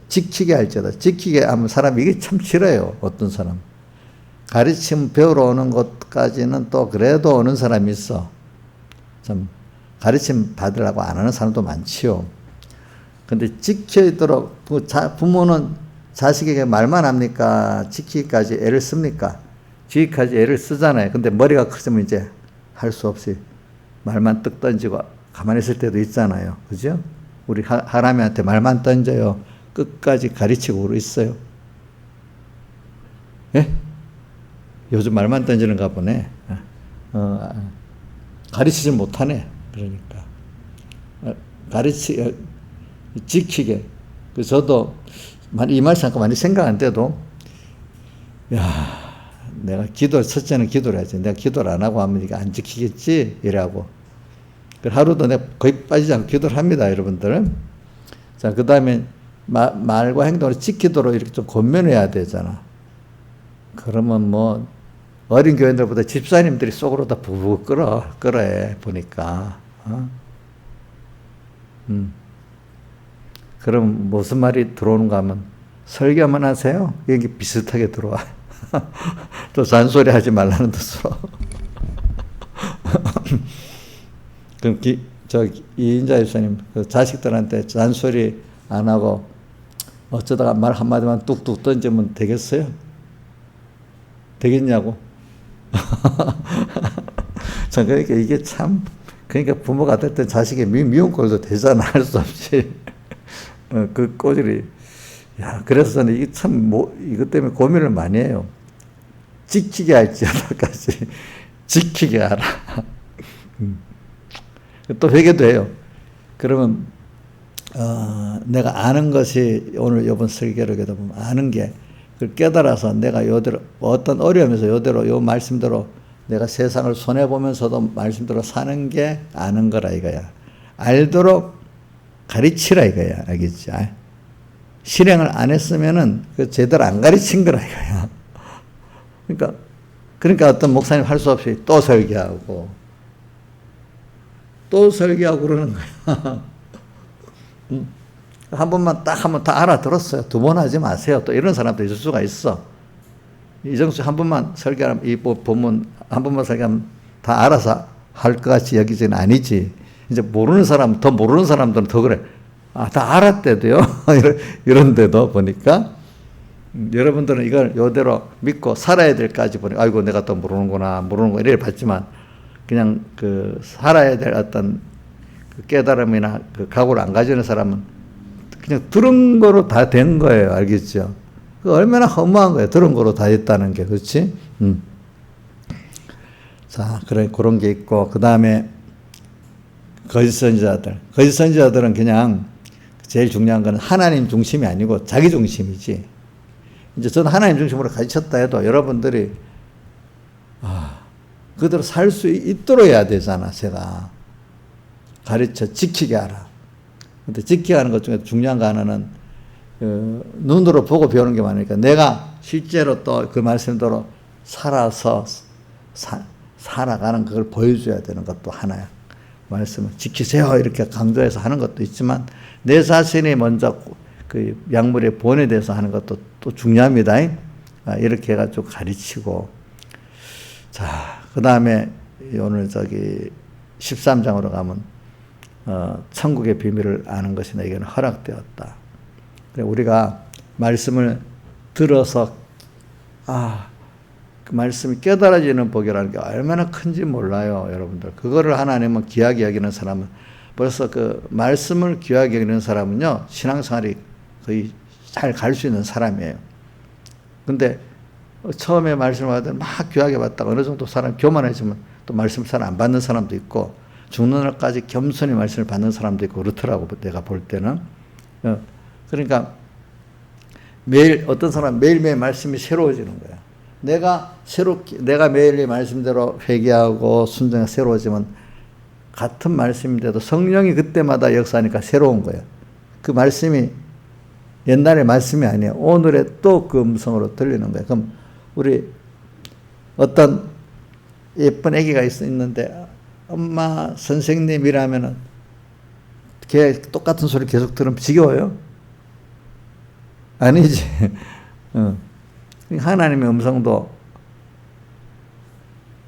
지키게 할지어다. 지키게 하면 사람이 이게 참 싫어요. 어떤 사람. 가르침 배우러 오는 것까지는 또 그래도 오는 사람이 있어. 좀 가르침 받으려고 안 하는 사람도 많지요. 근데 지켜있도록 부모는 자식에게 말만 합니까? 지키기까지 애를 씁니까? 지키기까지 애를 쓰잖아요. 근데 머리가 크면 이제 할 수 없이 말만 뜩 던지고 가만히 있을 때도 있잖아요. 그죠? 우리 하람이한테 말만 던져요. 끝까지 가르치고 그러 있어요. 예? 요즘 말만 던지는가 보네. 가르치지 못하네. 그러니까. 지키게. 저도 이 말 잠깐 많이 생각 안 돼도, 내가 첫째는 기도를 해야지. 내가 기도를 안 하고 하면 이게 안 지키겠지? 이라고. 하루도 내가 거의 빠지지 않고 기도를 합니다, 여러분들. 자, 그 다음에 말과 행동을 지키도록 이렇게 좀 권면해야 되잖아. 그러면 뭐, 어린 교인들보다 집사님들이 속으로 다 부부 끌어해, 보니까. 그럼 무슨 말이 들어오는가 하면, 설교만 하세요? 여기 비슷하게 들어와. 또 잔소리 하지 말라는 뜻으로. 그럼 이인자 집사님, 자식들한테 잔소리 안 하고 어쩌다가 말 한마디만 뚝뚝 던지면 되겠어요? 되겠냐고. 그러니까 이게 참, 그러니까 부모가 될 때 자식의 미운 꼴도 되잖아. 할 수 없이. 그 꼬질이. 그래서 저는 이게 참, 이것 때문에 고민을 많이 해요. 지키게 할지어다까지. 지키게 하라. 또 회개도 해요. 그러면, 내가 아는 것이 오늘 이번 설교를 하다 보면 아는 게, 그걸 깨달아서 내가 요대로, 어떤 어려움에서 요 말씀대로 내가 세상을 손해보면서도 말씀대로 사는 게 아는 거라 이거야. 알도록 가르치라 이거야. 알겠지? 실행을 안 했으면은 그 제대로 안 가르친 거라 이거야. 그러니까 어떤 목사님 할 수 없이 또 설교하고 그러는 거야. 한 번만 딱 하면 다 알아들었어요. 두 번 하지 마세요. 또 이런 사람도 있을 수가 있어. 이정수 한 번만 설교하면, 이 본문 한 번만 설교하면 다 알아서 할 것 같이 여기지는 아니지. 이제 모르는 사람, 더 모르는 사람들은 더 그래. 아, 다 알았대도요. 이런데도 보니까 여러분들은 이걸 요대로 믿고 살아야 될까지 보니까 아이고 내가 또 모르는구나 이래 봤지만 그냥 그 살아야 될 어떤 그 깨달음이나 그 각오를 안 가지는 사람은 그냥 들은 거로 다 된 거예요. 알겠죠? 그 얼마나 허무한 거예요. 들은 거로 다 됐다는 게. 그렇지? 자, 그런 게 있고, 그 다음에 거짓 선지자들. 거짓 선지자들은 그냥 제일 중요한 거는 하나님 중심이 아니고 자기 중심이지. 이제 저는 하나님 중심으로 가르쳤다 해도 여러분들이 그대로 살 수 있도록 해야 되잖아. 제가 가르쳐 지키게 하라. 근데 지키게 하는 것 중에 중요한 거 하나는 눈으로 보고 배우는 게 많으니까 내가 실제로 또 그 말씀대로 살아서 살아가는 그걸 보여줘야 되는 것도 하나야. 말씀을 지키세요 이렇게 강조해서 하는 것도 있지만 내 자신이 먼저 그 약물의 본에 대해서 하는 것도 또 중요합니다. 이렇게 해가지고 가르치고. 자, 그 다음에 오늘 13장으로 가면 천국의 비밀을 아는 것이 내게는 허락되었다. 우리가 말씀을 들어서 그 말씀이 깨달아지는 복이라는 게 얼마나 큰지 몰라요, 여러분들. 그거를 하나님은 귀하게 여기는 사람은 벌써 그 말씀을 귀하게 여기는 사람은요 신앙생활이 거의 잘 갈 수 있는 사람이에요. 근데 처음에 말씀을 받을 막 귀하게 받다가 어느 정도 사람 교만해지면 또 말씀 잘 안 받는 사람도 있고 죽는 날까지 겸손히 말씀을 받는 사람도 있고 그렇더라고. 내가 볼 때는. 그러니까 매일 어떤 사람 매일매일 말씀이 새로워지는 거야. 내가 매일 말씀대로 회개하고 순종해 새로워지면 같은 말씀인데도 성령이 그때마다 역사하니까 새로운 거예요. 그 말씀이 옛날의 말씀이 아니에요. 오늘의 또 그 음성으로 들리는 거예요. 그럼 우리 어떤 예쁜 아기가 있는데 엄마 선생님이라면은 걔 똑같은 소리 계속 들으면 지겨워요? 아니지. 하나님의 음성도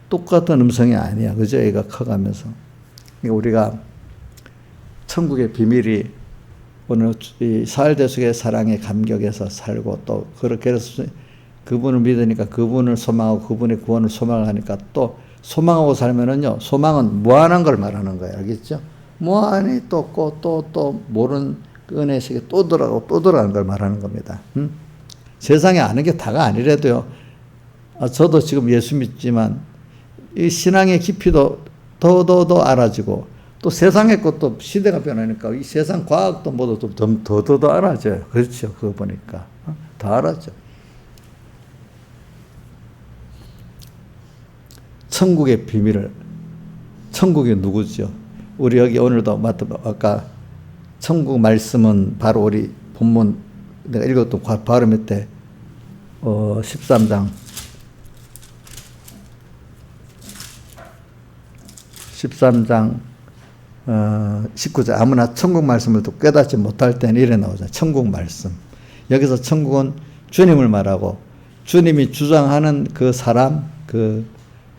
똑같은 음성이 아니야. 그죠? 애가 커가면서. 그러니까 우리가 천국의 비밀이 오늘 이 사흘대속의 사랑에 감격해서 살고 또 그렇게 해서 그분을 믿으니까 그분을 소망하고 그분의 구원을 소망하니까 또 소망하고 살면은요, 소망은 무한한 걸 말하는 거예요. 알겠죠? 무한히 또 모르는 은혜 속에 또 들어가는 걸 말하는 겁니다. 세상에 아는 게 다가 아니래도요. 저도 지금 예수 믿지만 이 신앙의 깊이도 더 알아지고 또 세상의 것도 시대가 변하니까 이 세상 과학도 모두 좀 더 알아져요. 그렇죠. 그거 보니까 더 알아져. 천국의 비밀을, 천국이 누구죠? 우리 여기 오늘도 아까 천국 말씀은 바로 우리 본문 내가 읽었던 바로 밑에 13장 19절 아무나 천국 말씀을 또 깨닫지 못할 때는 이래 나오잖아요. 천국 말씀. 여기서 천국은 주님을 말하고 주님이 주장하는 그 사람 그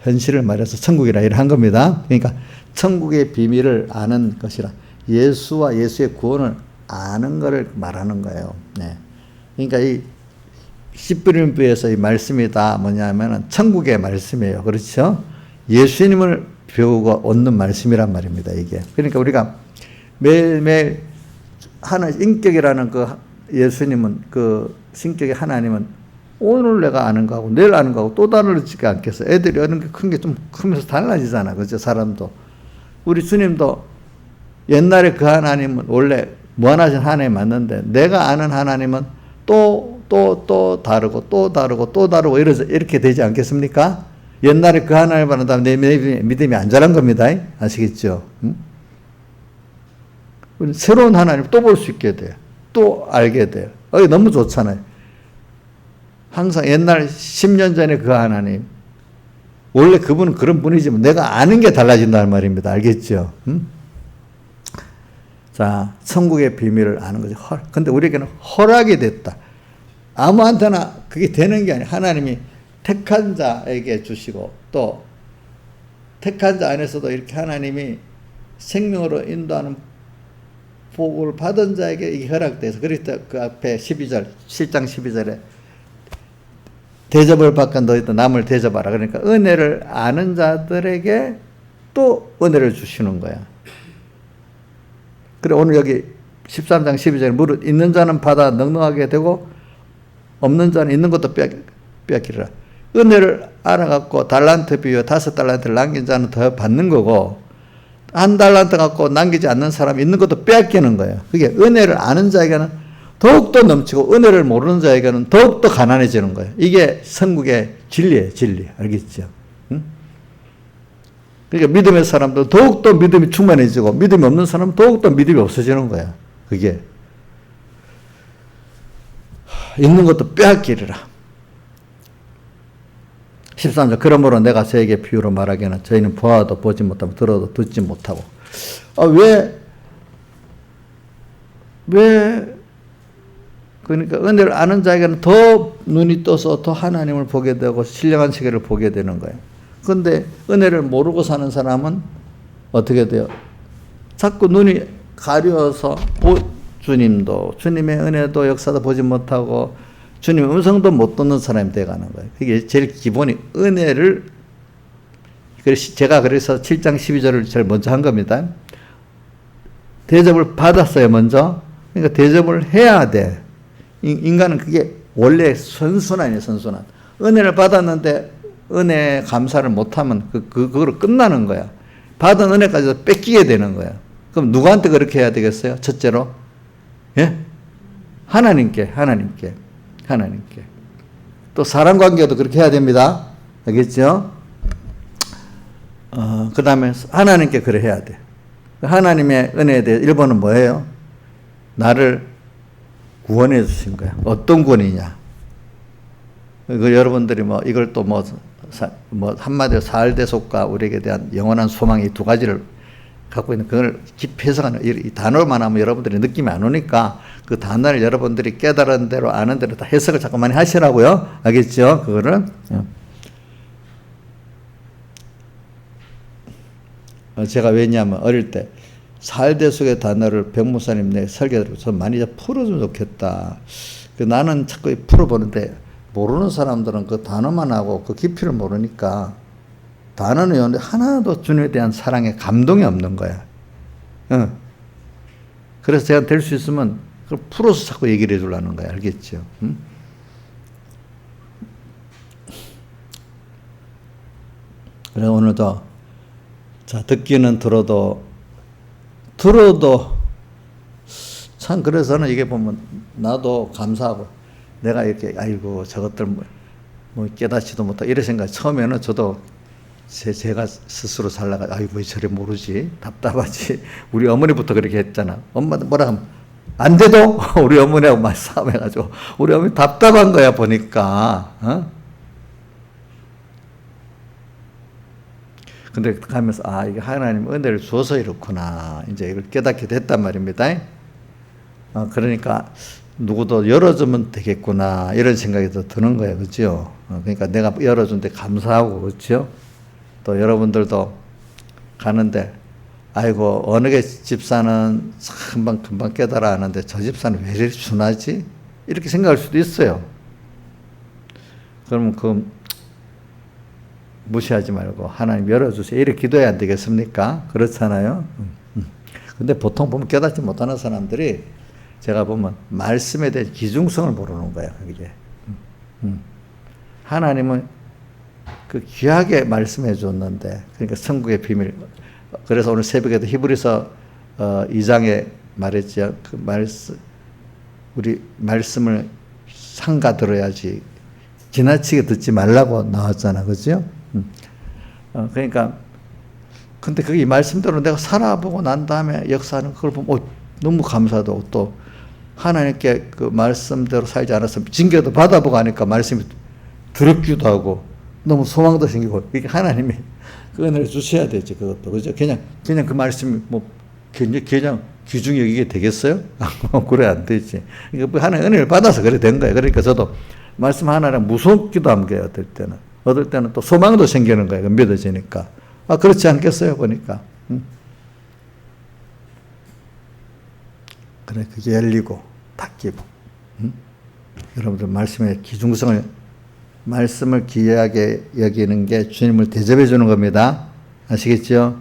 현실을 말해서 천국이라 이래 한 겁니다. 그러니까 천국의 비밀을 아는 것이라 예수와 예수의 구원을 아는 것을 말하는 거예요. 네. 그러니까 이 시브림부에서 이 말씀이 다 뭐냐면은 천국의 말씀이에요. 그렇죠? 예수님을 배우고 얻는 말씀이란 말입니다. 이게. 그러니까 우리가 매일매일 인격이라는 그 예수님은 그 신격의 하나님은 오늘 내가 아는 거하고 내일 아는 거하고 또 다르지 않겠어. 애들이 아는 게 큰 게 좀 크면서 달라지잖아. 그죠? 사람도. 우리 주님도 옛날에 그 하나님은 원래 무한하신 하나님 맞는데 내가 아는 하나님은 또 다르고 또 다르고 이렇게 되지 않겠습니까? 옛날에 그 하나님을 받는 다음 내 믿음이 안 자란 겁니다. 아시겠죠? 새로운 하나님을 또 볼 수 있게 돼요. 또 알게 돼요. 너무 좋잖아요. 항상 옛날 10년 전에 그 하나님 원래 그분은 그런 분이지만 내가 아는 게 달라진다는 말입니다. 알겠죠? 자, 천국의 비밀을 아는 거죠. 근데 우리에게는 허락이 됐다. 아무한테나 그게 되는 게 아니라 하나님이 택한 자에게 주시고 또 택한 자 안에서도 이렇게 하나님이 생명으로 인도하는 복을 받은 자에게 이게 허락돼서 그래서 그 앞에 12절 7장 12절에 대접을 받고 너희도 남을 대접하라. 그러니까 은혜를 아는 자들에게 또 은혜를 주시는 거야. 그래 오늘 여기 13장 12절에 무릇 있는 자는 받아 넉넉하게 되고 없는 자는 있는 것도 빼앗기리라. 은혜를 알아갖고 달란트 비유에 5달란트를 남긴 자는 더 받는 거고 1달란트 갖고 남기지 않는 사람이 있는 것도 빼앗기는 거예요. 그게 은혜를 아는 자에게는 더욱더 넘치고 은혜를 모르는 자에게는 더욱더 가난해지는 거예요. 이게 선국의 진리예요. 진리. 알겠죠? 응? 그러니까 믿음의 사람도 더욱더 믿음이 충만해지고 믿음이 없는 사람은 더욱더 믿음이 없어지는 거야. 그게 있는 것도 빼앗기리라. 13절 그러므로 내가 저에게 비유로 말하기는 저희는 보아도 보지 못하고 들어도 듣지 못하고 왜 그러니까 은혜를 아는 자에게는 더 눈이 떠서 더 하나님을 보게 되고 신령한 세계를 보게 되는 거예요. 그런데 은혜를 모르고 사는 사람은 어떻게 돼요? 자꾸 눈이 가려워서 주님도 주님의 은혜도 역사도 보지 못하고 주님의 음성도 못 듣는 사람이 되어가는 거예요. 그게 제일 기본이 은혜를 제가 그래서 7장 12절을 제일 먼저 한 겁니다. 대접을 받았어요 먼저. 그러니까 대접을 해야 돼. 인간은 그게 원래 선순환이에요. 선순환. 은혜를 받았는데 은혜 감사를 못하면 그거로 끝나는 거야. 받은 은혜까지도 뺏기게 되는 거야. 그럼 누구한테 그렇게 해야 되겠어요? 첫째로 예? 하나님께. 또 사람 관계도 그렇게 해야 됩니다. 알겠죠? 그 다음에 하나님께 그래 해야 돼. 하나님의 은혜에 대해 1번은 뭐예요? 나를 구원해 주신 거야. 어떤 구원이냐? 여러분들이 이걸 또 한마디로 사할대속과 우리에게 대한 영원한 소망 이 두 가지를 갖고 있는 그걸 깊이 해석하는 이 단어만 하면 여러분들이 느낌이 안 오니까 그 단어를 여러분들이 깨달은 대로 아는 대로 다 해석을 자꾸 많이 하시라고요. 알겠죠? 그거를. 제가 왜냐하면 어릴 때 사할대속의 단어를 백목사님 내 설교 들으면서 많이 풀어주면 좋겠다. 나는 자꾸 풀어보는데 모르는 사람들은 그 단어만 하고 그 깊이를 모르니까 단어는 있는데 하나도 주님에 대한 사랑에 감동이 없는 거야. 그래서 제가 될 수 있으면 그걸 풀어서 자꾸 얘기를 해주려는 거야. 알겠죠? 그래 오늘도 자 듣기는 들어도 참 그래서는 이게 보면 나도 감사하고 내가 이렇게 아이고 저것들 뭐 깨닫지도 못하고 이런 생각 처음에는 저도 제가 스스로 살다가 아이고 왜 저래 모르지 답답하지. 우리 어머니부터 그렇게 했잖아. 엄마도 뭐라 하면 안 돼도 우리 어머니하고 막 싸움해가지고 우리 어머니 답답한 거야 보니까. 근데 가면서 이게 하나님 은혜를 주어서 이렇구나 이제 이걸 깨닫게 됐단 말입니다. 그러니까 누구도 열어주면 되겠구나 이런 생각이 더 드는 거예요. 그렇죠? 그러니까 내가 열어준 데 감사하고 그렇죠? 또 여러분들도 가는데 아이고 어느 게 집사는 금방 깨달아 하는데 저 집사는 왜 이렇게 순하지? 이렇게 생각할 수도 있어요. 그러면 그 무시하지 말고 하나님 열어주세요 이렇게 기도해야 안 되겠습니까? 그렇잖아요. 근데 보통 보면 깨닫지 못하는 사람들이 제가 보면 말씀에 대한 기중성을 모르는 거예요. 이게 하나님은 그 귀하게 말씀해 줬는데 그러니까 천국의 비밀. 그래서 오늘 새벽에도 히브리서 2장에 말했죠. 그 말씀 우리 말씀을 상가 들어야지 지나치게 듣지 말라고 나왔잖아, 그죠? 그러니까 근데 그게 이 말씀대로 내가 살아보고 난 다음에 역사하는 그걸 보면 너무 감사하고 또 하나님께 그 말씀대로 살지 않았으면 징계도 받아보고 하니까 말씀이 두렵기도 하고 너무 소망도 생기고 이게 하나님이 그 은혜를 주셔야 되지 그것도 그죠? 그냥 그 말씀이 그냥 귀중히 여기게 되겠어요? 그래 안 되지. 그러니까 하나님 은혜를 받아서 그래 된 거예요. 그러니까 저도 말씀 하나랑 무섭기도 한 거예요. 어떨 때는 또 소망도 생기는 거예요. 믿어지니까. 그렇지 않겠어요? 보니까. 그래, 그게 열리고 닫히고. 여러분들 말씀의 말씀을 귀하게 여기는 게 주님을 대접해 주는 겁니다. 아시겠죠?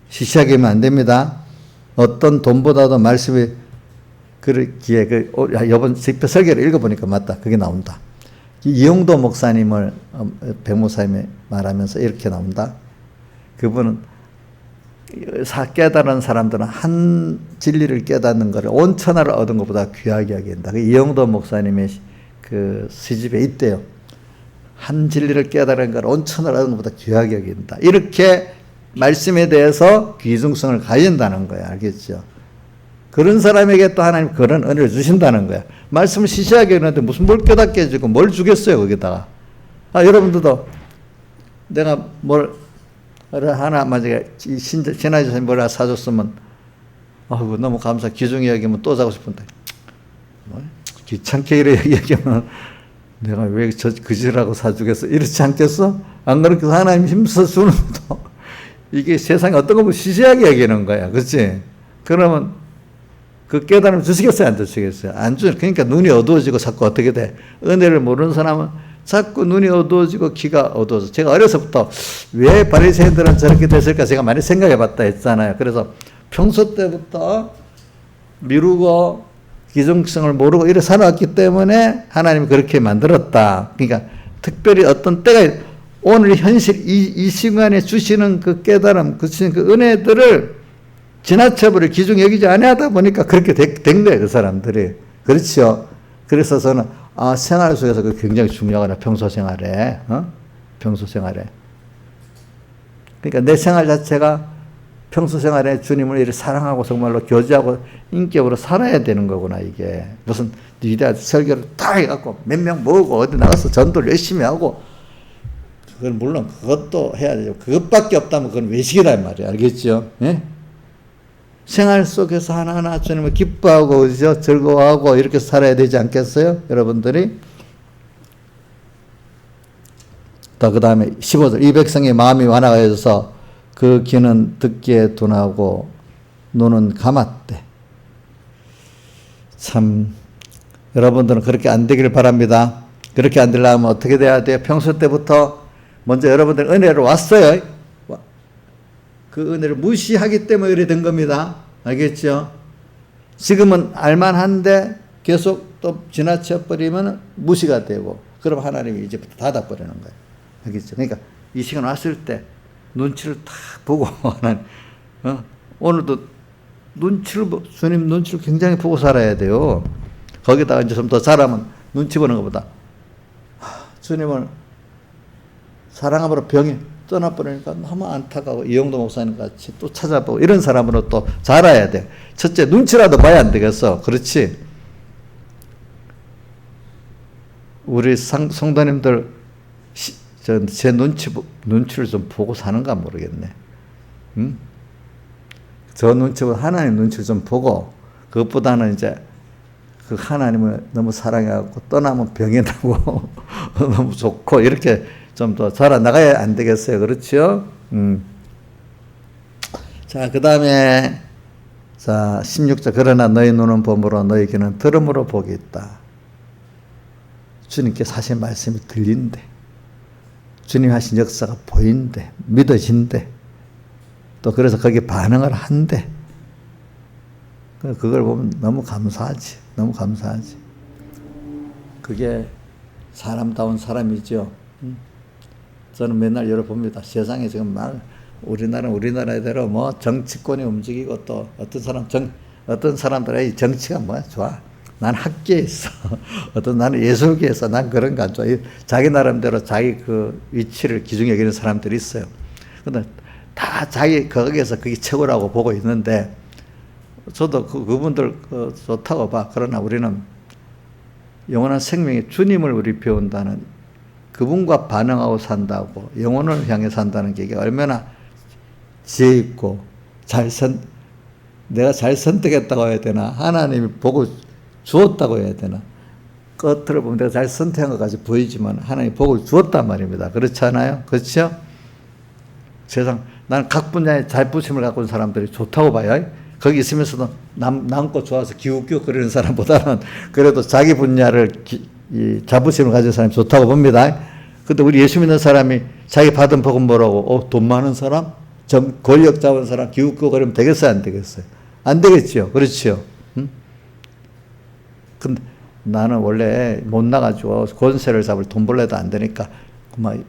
시시하게 하면 안 됩니다. 어떤 돈보다도 말씀이 그렇기에, 이번 집회 설교를 읽어보니까 맞다. 그게 나온다. 이용도 목사님을, 백목사님이 말하면서 이렇게 나온다. 그분은 깨달은 사람들은 한 진리를 깨닫는 것을 온 천하를 얻은 것보다 귀하게 여긴다. 이용도 목사님의 그 시집에 있대요. 한 진리를 깨달은 것을 온 천하를 얻은 것보다 귀하게 여긴다. 이렇게 말씀에 대해서 귀중성을 가진다는 거야. 알겠죠? 그런 사람에게 또 하나님 그런 은혜를 주신다는 거야. 말씀을 시시하게 했는데 무슨 뭘 깨닫게 해주고 뭘 주겠어요, 거기다가. 여러분들도 내가 뭘 하나 만약에 지난주에 뭐라 사줬으면 너무 감사, 귀중히 여기면 또 자고 싶은데 귀찮게 이래 얘기하면 내가 왜 그 짓이라고 사주겠어? 이렇지 않겠어? 안 그렇게 하나님 힘써 주는 것도 이게 세상에 어떤 거 보면 시시하게 얘기하는 거야. 그렇지? 그러면 그 깨달음 주시겠어요? 안 주시겠어요? 안 주. 그러니까 눈이 어두워지고 자꾸 어떻게 돼? 은혜를 모르는 사람은 자꾸 눈이 어두워지고 귀가 어두워져. 제가 어려서부터 왜 바리새인들은 저렇게 됐을까 제가 많이 생각해 봤다 했잖아요. 그래서 평소 때부터 미루고 기중성을 모르고 이래 살아왔기 때문에 하나님이 그렇게 만들었다. 그러니까 특별히 어떤 때가 오늘 현실 이 시간에 주시는 그 깨달음, 주시는 그 은혜들을 지나쳐버려 기중 여기지 않아다 보니까 그렇게 된 거예요, 그 사람들이. 그렇죠. 그래서 저는 생활 속에서 그 굉장히 중요하구나, 평소 생활에. 평소 생활에. 그러니까 내 생활 자체가 평소 생활에 주님을 이렇게 사랑하고 정말로 교제하고 인격으로 살아야 되는 거구나, 이게. 무슨 위대한 설교를 다 해갖고 몇 명 모으고 어디 나가서 전도를 열심히 하고, 그건 물론 그것도 해야 되죠. 그것밖에 없다면 그건 외식이란 말이에요. 알겠죠? 예? 생활 속에서 하나하나 주님을 기뻐하고, 그죠? 즐거워하고, 이렇게 살아야 되지 않겠어요? 여러분들이? 또 그 다음에 15절. 이 백성의 마음이 완화하여서 그 귀는 듣기에 둔하고 눈은 감았대. 참, 여러분들은 그렇게 안 되기를 바랍니다. 그렇게 안 되려면 어떻게 돼야 돼요? 평소 때부터 먼저 여러분들 은혜로 왔어요. 그 은혜를 무시하기 때문에 이래 된 겁니다. 알겠죠? 지금은 알만한데 계속 또 지나쳐버리면 무시가 되고, 그럼 하나님이 이제부터 닫아버리는 거예요. 알겠죠? 그러니까 이 시간 왔을 때 눈치를 딱 보고, 오늘도 주님 눈치를 굉장히 보고 살아야 돼요. 거기다가 이제 좀 더 잘하면 눈치 보는 것보다, 주님을 사랑함으로 병이 떠나버리니까 너무 안타까워. 이용도 목사님 같이 또 찾아보고 이런 사람으로 또 자라야 돼. 첫째, 눈치라도 봐야 안 되겠어. 그렇지? 우리 성도님들 제 눈치를 좀 보고 사는가 모르겠네. 응? 저 눈치보다 하나님 눈치를 좀 보고, 그것보다는 이제 그 하나님을 너무 사랑해갖고 떠나면 병이 나고 너무 좋고 이렇게 좀 더 자라나가야 안 되겠어요. 그렇죠? 자, 그 다음에, 자, 16절. 그러나 너희 눈은 봄으로 너희 귀는 들음으로 복이 있다. 주님께 사실 말씀이 들린대. 주님 하신 역사가 보인대. 믿어진대. 또 그래서 거기에 반응을 한대. 그걸 보면 너무 감사하지. 너무 감사하지. 그게 사람다운 사람이죠. 저는 맨날 열어봅니다. 세상에 지금 우리나라는 우리나라대로 뭐 정치권이 움직이고, 또 어떤 사람들의 정치가 뭐야? 좋아. 난 학계에 있어. 나는 예술계에 있어. 난 그런 거 안 좋아. 자기 나름대로 자기 그 위치를 기준히 여기는 사람들이 있어요. 근데 다 거기에서 그게 최고라고 보고 있는데, 저도 그분들 좋다고 봐. 그러나 우리는 영원한 생명의 주님을 우리 배운다는, 그분과 반응하고 산다고, 영혼을 향해 산다는 게 얼마나 지혜 있고 내가 잘 선택했다고 해야 되나, 하나님이 보고 주었다고 해야 되나, 겉으로 보면 내가 잘 선택한 것까지 보이지만 하나님이 복을 주었단 말입니다. 그렇지 않아요? 그렇죠? 세상, 나는 각 분야에 자부심을 갖고 있는 사람들이 좋다고 봐요. 거기 있으면서도 남고 좋아서 기웃기웃거리는 사람보다는 그래도 자기 분야를 이 자부심을 가진 사람이 좋다고 봅니다. 근데 우리 예수 믿는 사람이 자기 받은 복은 뭐라고? 돈 많은 사람? 권력 잡은 사람 기웃기웃거리면 되겠어요? 안 되겠어요? 안 되겠죠? 그렇죠? 응? 근데 나는 원래 못 나가지고 권세를 잡을 돈 벌래도 안 되니까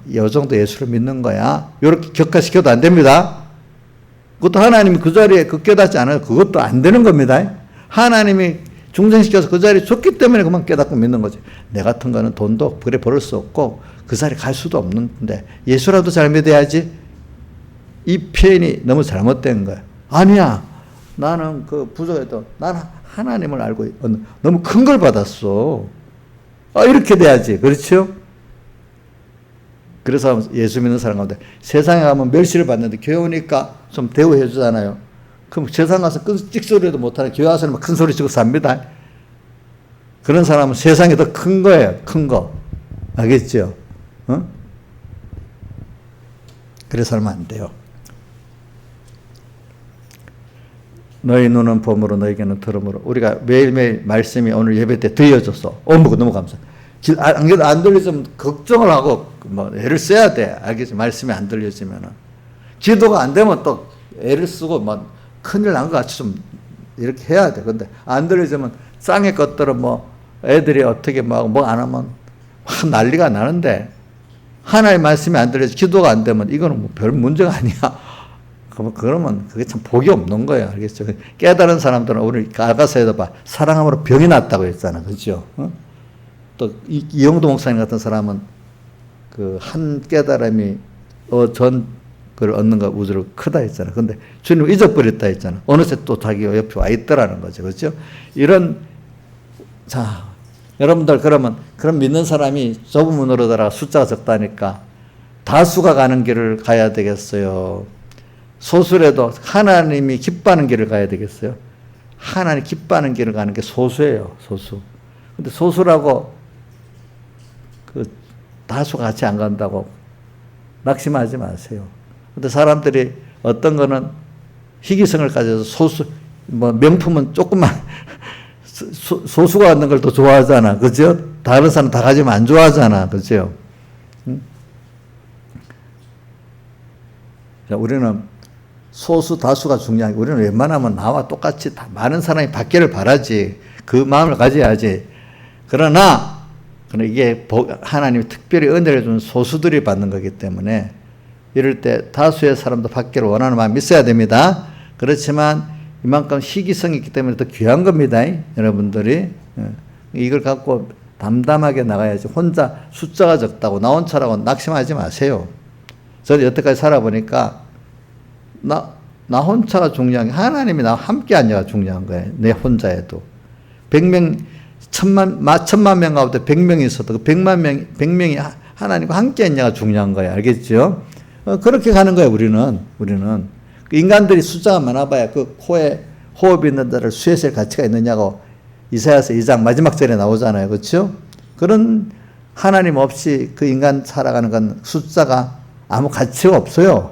이 정도 예수를 믿는 거야. 이렇게 격화시켜도 안 됩니다. 그것도 하나님이 그 자리에 깨닫지 않아요. 그것도 안 되는 겁니다. 하나님이 중생시켜서 그 자리에 줬기 때문에 그만 깨닫고 믿는 거지. 내 같은 거는 돈도 그래 벌을 수 없고 그 자리에 갈 수도 없는데 예수라도 잘 믿어야지. 이 표현이 너무 잘못된 거야. 아니야. 나는 그 부족해도 나는 하나님을 알고 너무 큰 걸 받았어. 이렇게 돼야지. 그렇죠? 그래서 예수 믿는 사람 가운데 세상에 가면 멸시를 받는데 교회 오니까 좀 대우해 주잖아요. 그럼 세상 가서 큰 찍소리도 못하는 교회 와서는 큰 소리 치고 삽니다. 그런 사람은 세상이 더 큰 거예요. 큰 거. 알겠죠? 그래서 하면 안 돼요. 너희 눈은 봄으로 너희 귀는 들음으로. 우리가 매일매일 말씀이 오늘 예배 때 들려줬어. 너무 감사해. 안 그래도 안 들려주면 걱정을 하고 애를 써야 돼. 알겠지? 말씀이 안 들려지면은. 기도가 안 되면 또 애를 쓰고 큰일 난 것 같이 좀 이렇게 해야 돼. 근데 안 들려지면 쌍의 것들은 애들이 어떻게 뭐 안 하면 난리가 나는데 하나의 말씀이 안 들려서 기도가 안 되면 이거는 별 문제가 아니야. 그러면 그게 참 복이 없는 거예요. 알겠죠? 깨달은 사람들은 우리 가가서에도 봐. 사랑함으로 병이 났다고 했잖아. 그죠? 또 이영도 목사님 같은 사람은 그 한 깨달음이 그걸 얻는 거 우주로 크다 했잖아. 근데 주님 잊어버렸다 했잖아. 어느새 또 자기가 옆에 와 있더라는 거죠. 그렇죠? 여러분들 그럼 믿는 사람이 좁은 문으로 들어가 숫자가 적다니까 다수가 가는 길을 가야 되겠어요. 소수라도 하나님이 기뻐하는 길을 가야 되겠어요. 하나님 기뻐하는 길을 가는 게 소수예요. 소수. 근데 소수라고 다수가 같이 안 간다고 낙심하지 마세요. 근데 사람들이 어떤 거는 희귀성을 가져서 소수, 명품은 조금만 소수가 갖는 걸 더 좋아하잖아. 그죠? 다른 사람 다 가지면 안 좋아하잖아. 그죠? 자, 우리는 소수, 다수가 중요한 게 우리는 웬만하면 나와 똑같이 많은 사람이 받기를 바라지. 그 마음을 가져야지. 그러나 이게 하나님이 특별히 은혜를 준 소수들이 받는 거기 때문에 이럴 때 다수의 사람도 받기를 원하는 마음이 있어야 됩니다. 그렇지만 이만큼 희귀성이 있기 때문에 더 귀한 겁니다. 여러분들이. 이걸 갖고 담담하게 나가야지. 혼자 숫자가 적다고 나 혼자라고 낙심하지 마세요. 저는 여태까지 살아보니까 나 혼자가 중요한 게 하나님이 나와 함께 하냐가 중요한 거예요. 내 혼자 해도. 100명, 천만 명 가운데 100명이 있어도 그 100명이 하나님과 함께 했냐가 중요한 거예요. 알겠죠? 그렇게 가는 거예요, 우리는. 인간들이 숫자가 많아봐야 그 코에 호흡이 있는 데를 수에셀 가치가 있느냐고 이사야서 2장 마지막 절에 나오잖아요. 그렇죠? 그런 하나님 없이 그 인간 살아가는 건 숫자가 아무 가치가 없어요.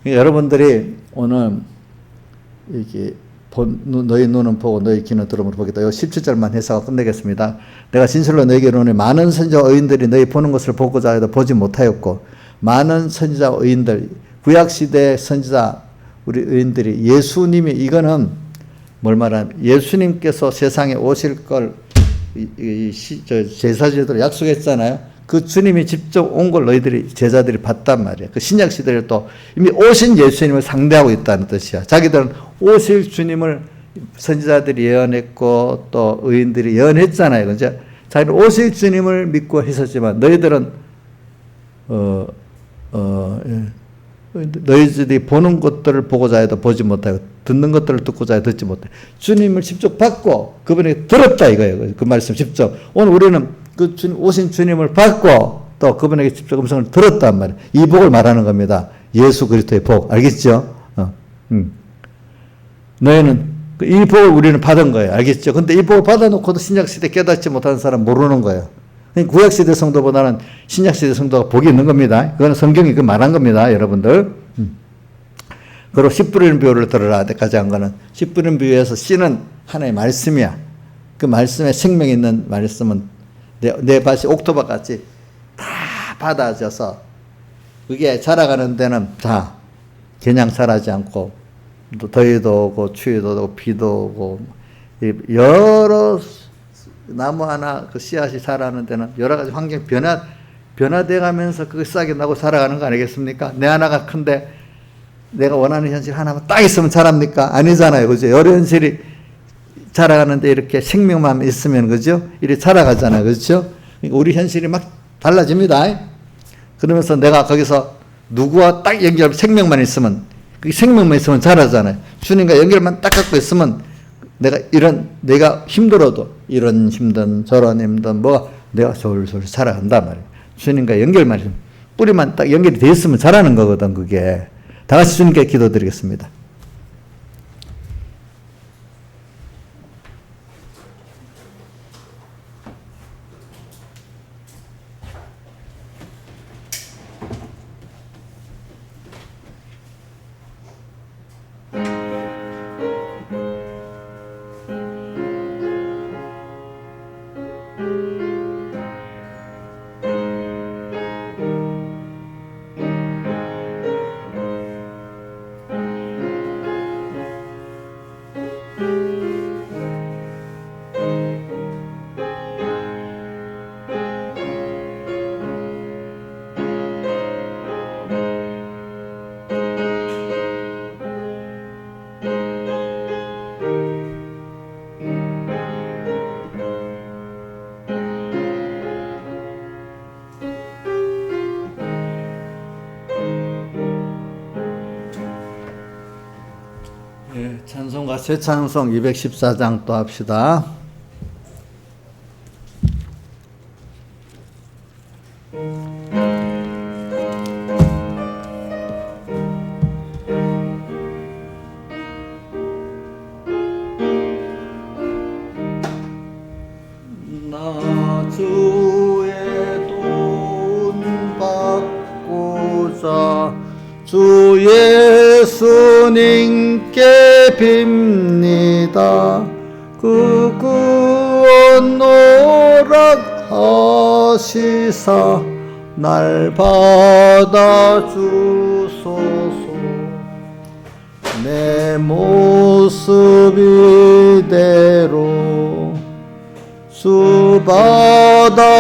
여러분들이 오늘 이렇게 너희 눈은 보고 너희 귀는 들음으로 보겠다. 이 17절만 해서 끝내겠습니다. 내가 진실로 너희에게 이르노니 많은 선지자 의인들이 너희 보는 것을 보고자 해도 보지 못하였고 많은 선지자 의인들 구약시대 선지자 우리 의인들이 예수님이 이거는 뭘 말하면 예수님께서 세상에 오실 걸 제사지들로 약속했잖아요. 그 주님이 직접 온 걸 너희들이 제자들이 봤단 말이야. 그 신약 시대를 또 이미 오신 예수님을 상대하고 있다는 뜻이야. 자기들은 오실 주님을 선지자들이 예언했고 또 의인들이 예언했잖아요. 이제 자기는 오실 주님을 믿고 했었지만 너희들은 너희들이 보는 것들을 보고자 해도 보지 못하고 듣는 것들을 듣고자 해도 듣지 못해. 주님을 직접 받고 그분에게 들었다 이거예요. 그 말씀 직접. 오늘 우리는 그 오신 주님을 받고 또 그분에게 직접 음성을 들었단 말이에요. 이 복을 말하는 겁니다. 예수 그리스도의 복. 알겠죠? 너희는 이 복을 우리는 받은 거예요. 알겠죠? 근데 이 복을 받아놓고도 신약시대 깨닫지 못하는 사람 모르는 거예요. 구약시대 성도보다는 신약시대 성도가 복이 있는 겁니다. 그거는 성경이 그 말한 겁니다. 여러분들. 그리고 씨 뿌리는 비유를 들으라 때까지 한 거는 씨 뿌리는 비유에서 씨는 하나의 말씀이야. 그 말씀에 생명이 있는 말씀은 내 밭이 옥토밭 같이 다 받아져서 그게 자라가는 데는 다 그냥 자라지 않고 더위도 오고 추위도 오고 비도 오고 여러 나무 하나 그 씨앗이 자라는 데는 여러 가지 환경 변화돼 가면서 그 싹이 나고 자라가는 거 아니겠습니까? 내 하나가 큰데 내가 원하는 현실 하나만 딱 있으면 자랍니까? 아니잖아요. 그죠? 여러 현실이 자라가는데 이렇게 생명만 있으면, 그죠? 이렇게 자라가잖아요. 그죠? 그러니까 우리 현실이 막 달라집니다. 그러면서 내가 거기서 누구와 딱 연결, 생명만 있으면, 그 생명만 있으면 자라잖아요. 주님과 연결만 딱 갖고 있으면 내가 힘들어도 이런 힘든 저런 힘든 내가 솔솔 자라간단 말이에요. 주님과 연결만 있으면, 뿌리만 딱 연결이 돼 있으면 자라는 거거든, 그게. 다 같이 주님께 기도드리겠습니다. 찬송가 새 찬송 214장 또 합시다. 나 주의 돈 받고자 주 예수님께 빕니다. 그 구원 노락하시사 날 받아주소서. 내 모습 이대로 주 받아주소서.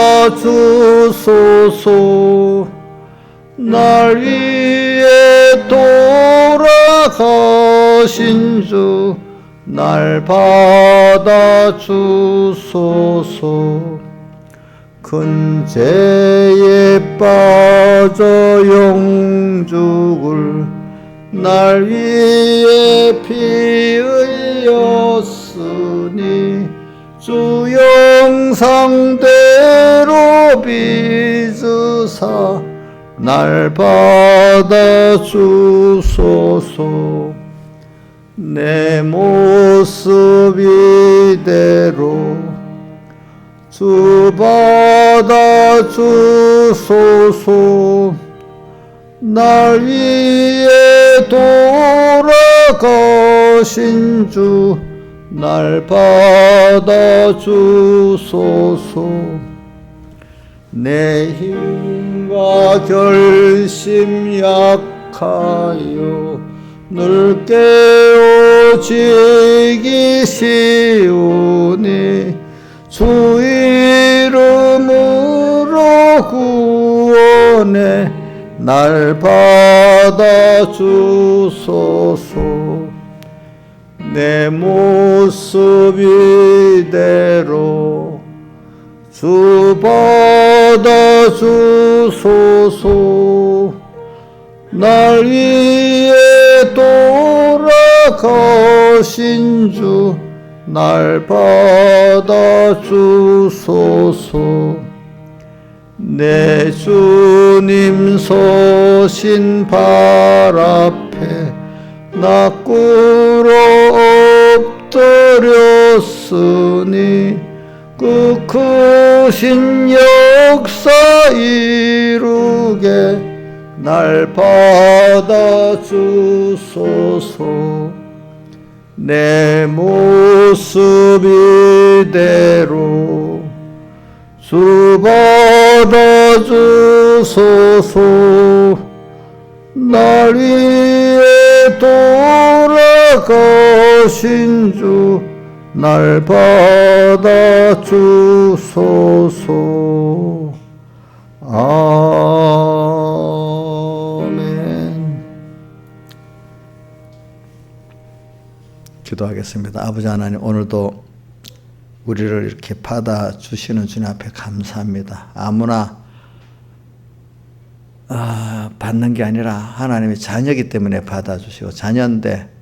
날 위해 돌아가신 주 날 받아주소서. 큰 죄에 빠져 영죽을 날 위해 피 흘렸으니 주 영상대로 빚으사 날 받아주소서. 내 모습 이대로 주 받아주소서. 날 위해 돌아가신 주 날 받아주소서. 내 힘과 결심 약하여 늘 깨어지기 쉬우니 주 이름으로 구원해 날 받아주소서. 내 모습 이대로 주 받아주소서. 날 위해 돌아가신 주 날 받아주소서. 내 주님 서신 발 앞에 나 꿇어 붙들였으니 그 크신 역사 이루게 날 받아주소서. 내 모습 이대로 주 받아주소서. 날 위해 돌아가신 주 날 받아주소서. 아멘. 기도하겠습니다. 아버지 하나님, 오늘도 우리를 이렇게 받아주시는 주님 앞에 감사합니다. 아무나 받는 게 아니라 하나님의 자녀이기 때문에 받아주시고, 자녀인데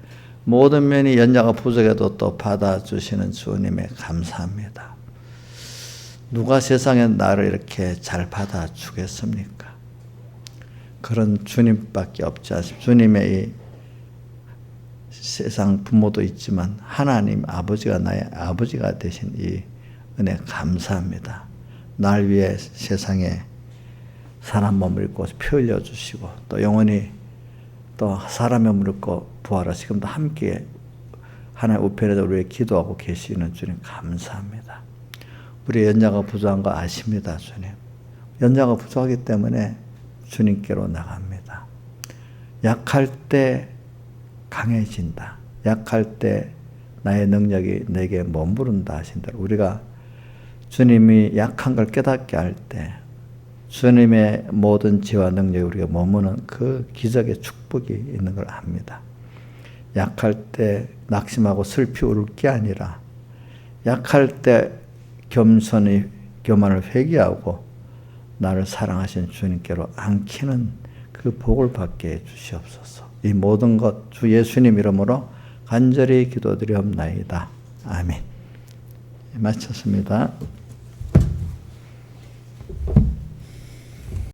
모든 면이 연약하 부족해도 또 받아주시는 주님에 감사합니다. 누가 세상에 나를 이렇게 잘 받아주겠습니까? 그런 주님밖에 없지 않습니까? 주님의 이 세상 부모도 있지만 하나님 아버지가 나의 아버지가 되신 이 은혜 감사합니다. 날 위해 세상에 사람 몸을 입고 피 흘려주시고 또 영원히 또 사람의 몸을 입고 부활하시고 함께 하나님 우편에서 우리의 기도하고 계시는 주님 감사합니다. 우리의 연약하 부족한 거 아십니다. 주님. 연약하 부족하기 때문에 주님께로 나갑니다. 약할 때 강해진다. 약할 때 나의 능력이 내게 머무른다 하신 대로 우리가 주님이 약한 걸 깨닫게 할 때 주님의 모든 지혜와 능력이 우리가 머무는 그 기적의 축복이 있는 걸 압니다. 약할 때 낙심하고 슬피 울을 게 아니라 약할 때 겸손히 교만을 회개하고 나를 사랑하신 주님께로 안기는 그 복을 받게 해 주시옵소서. 이 모든 것 주 예수님 이름으로 간절히 기도드리옵나이다. 아멘. 마쳤습니다.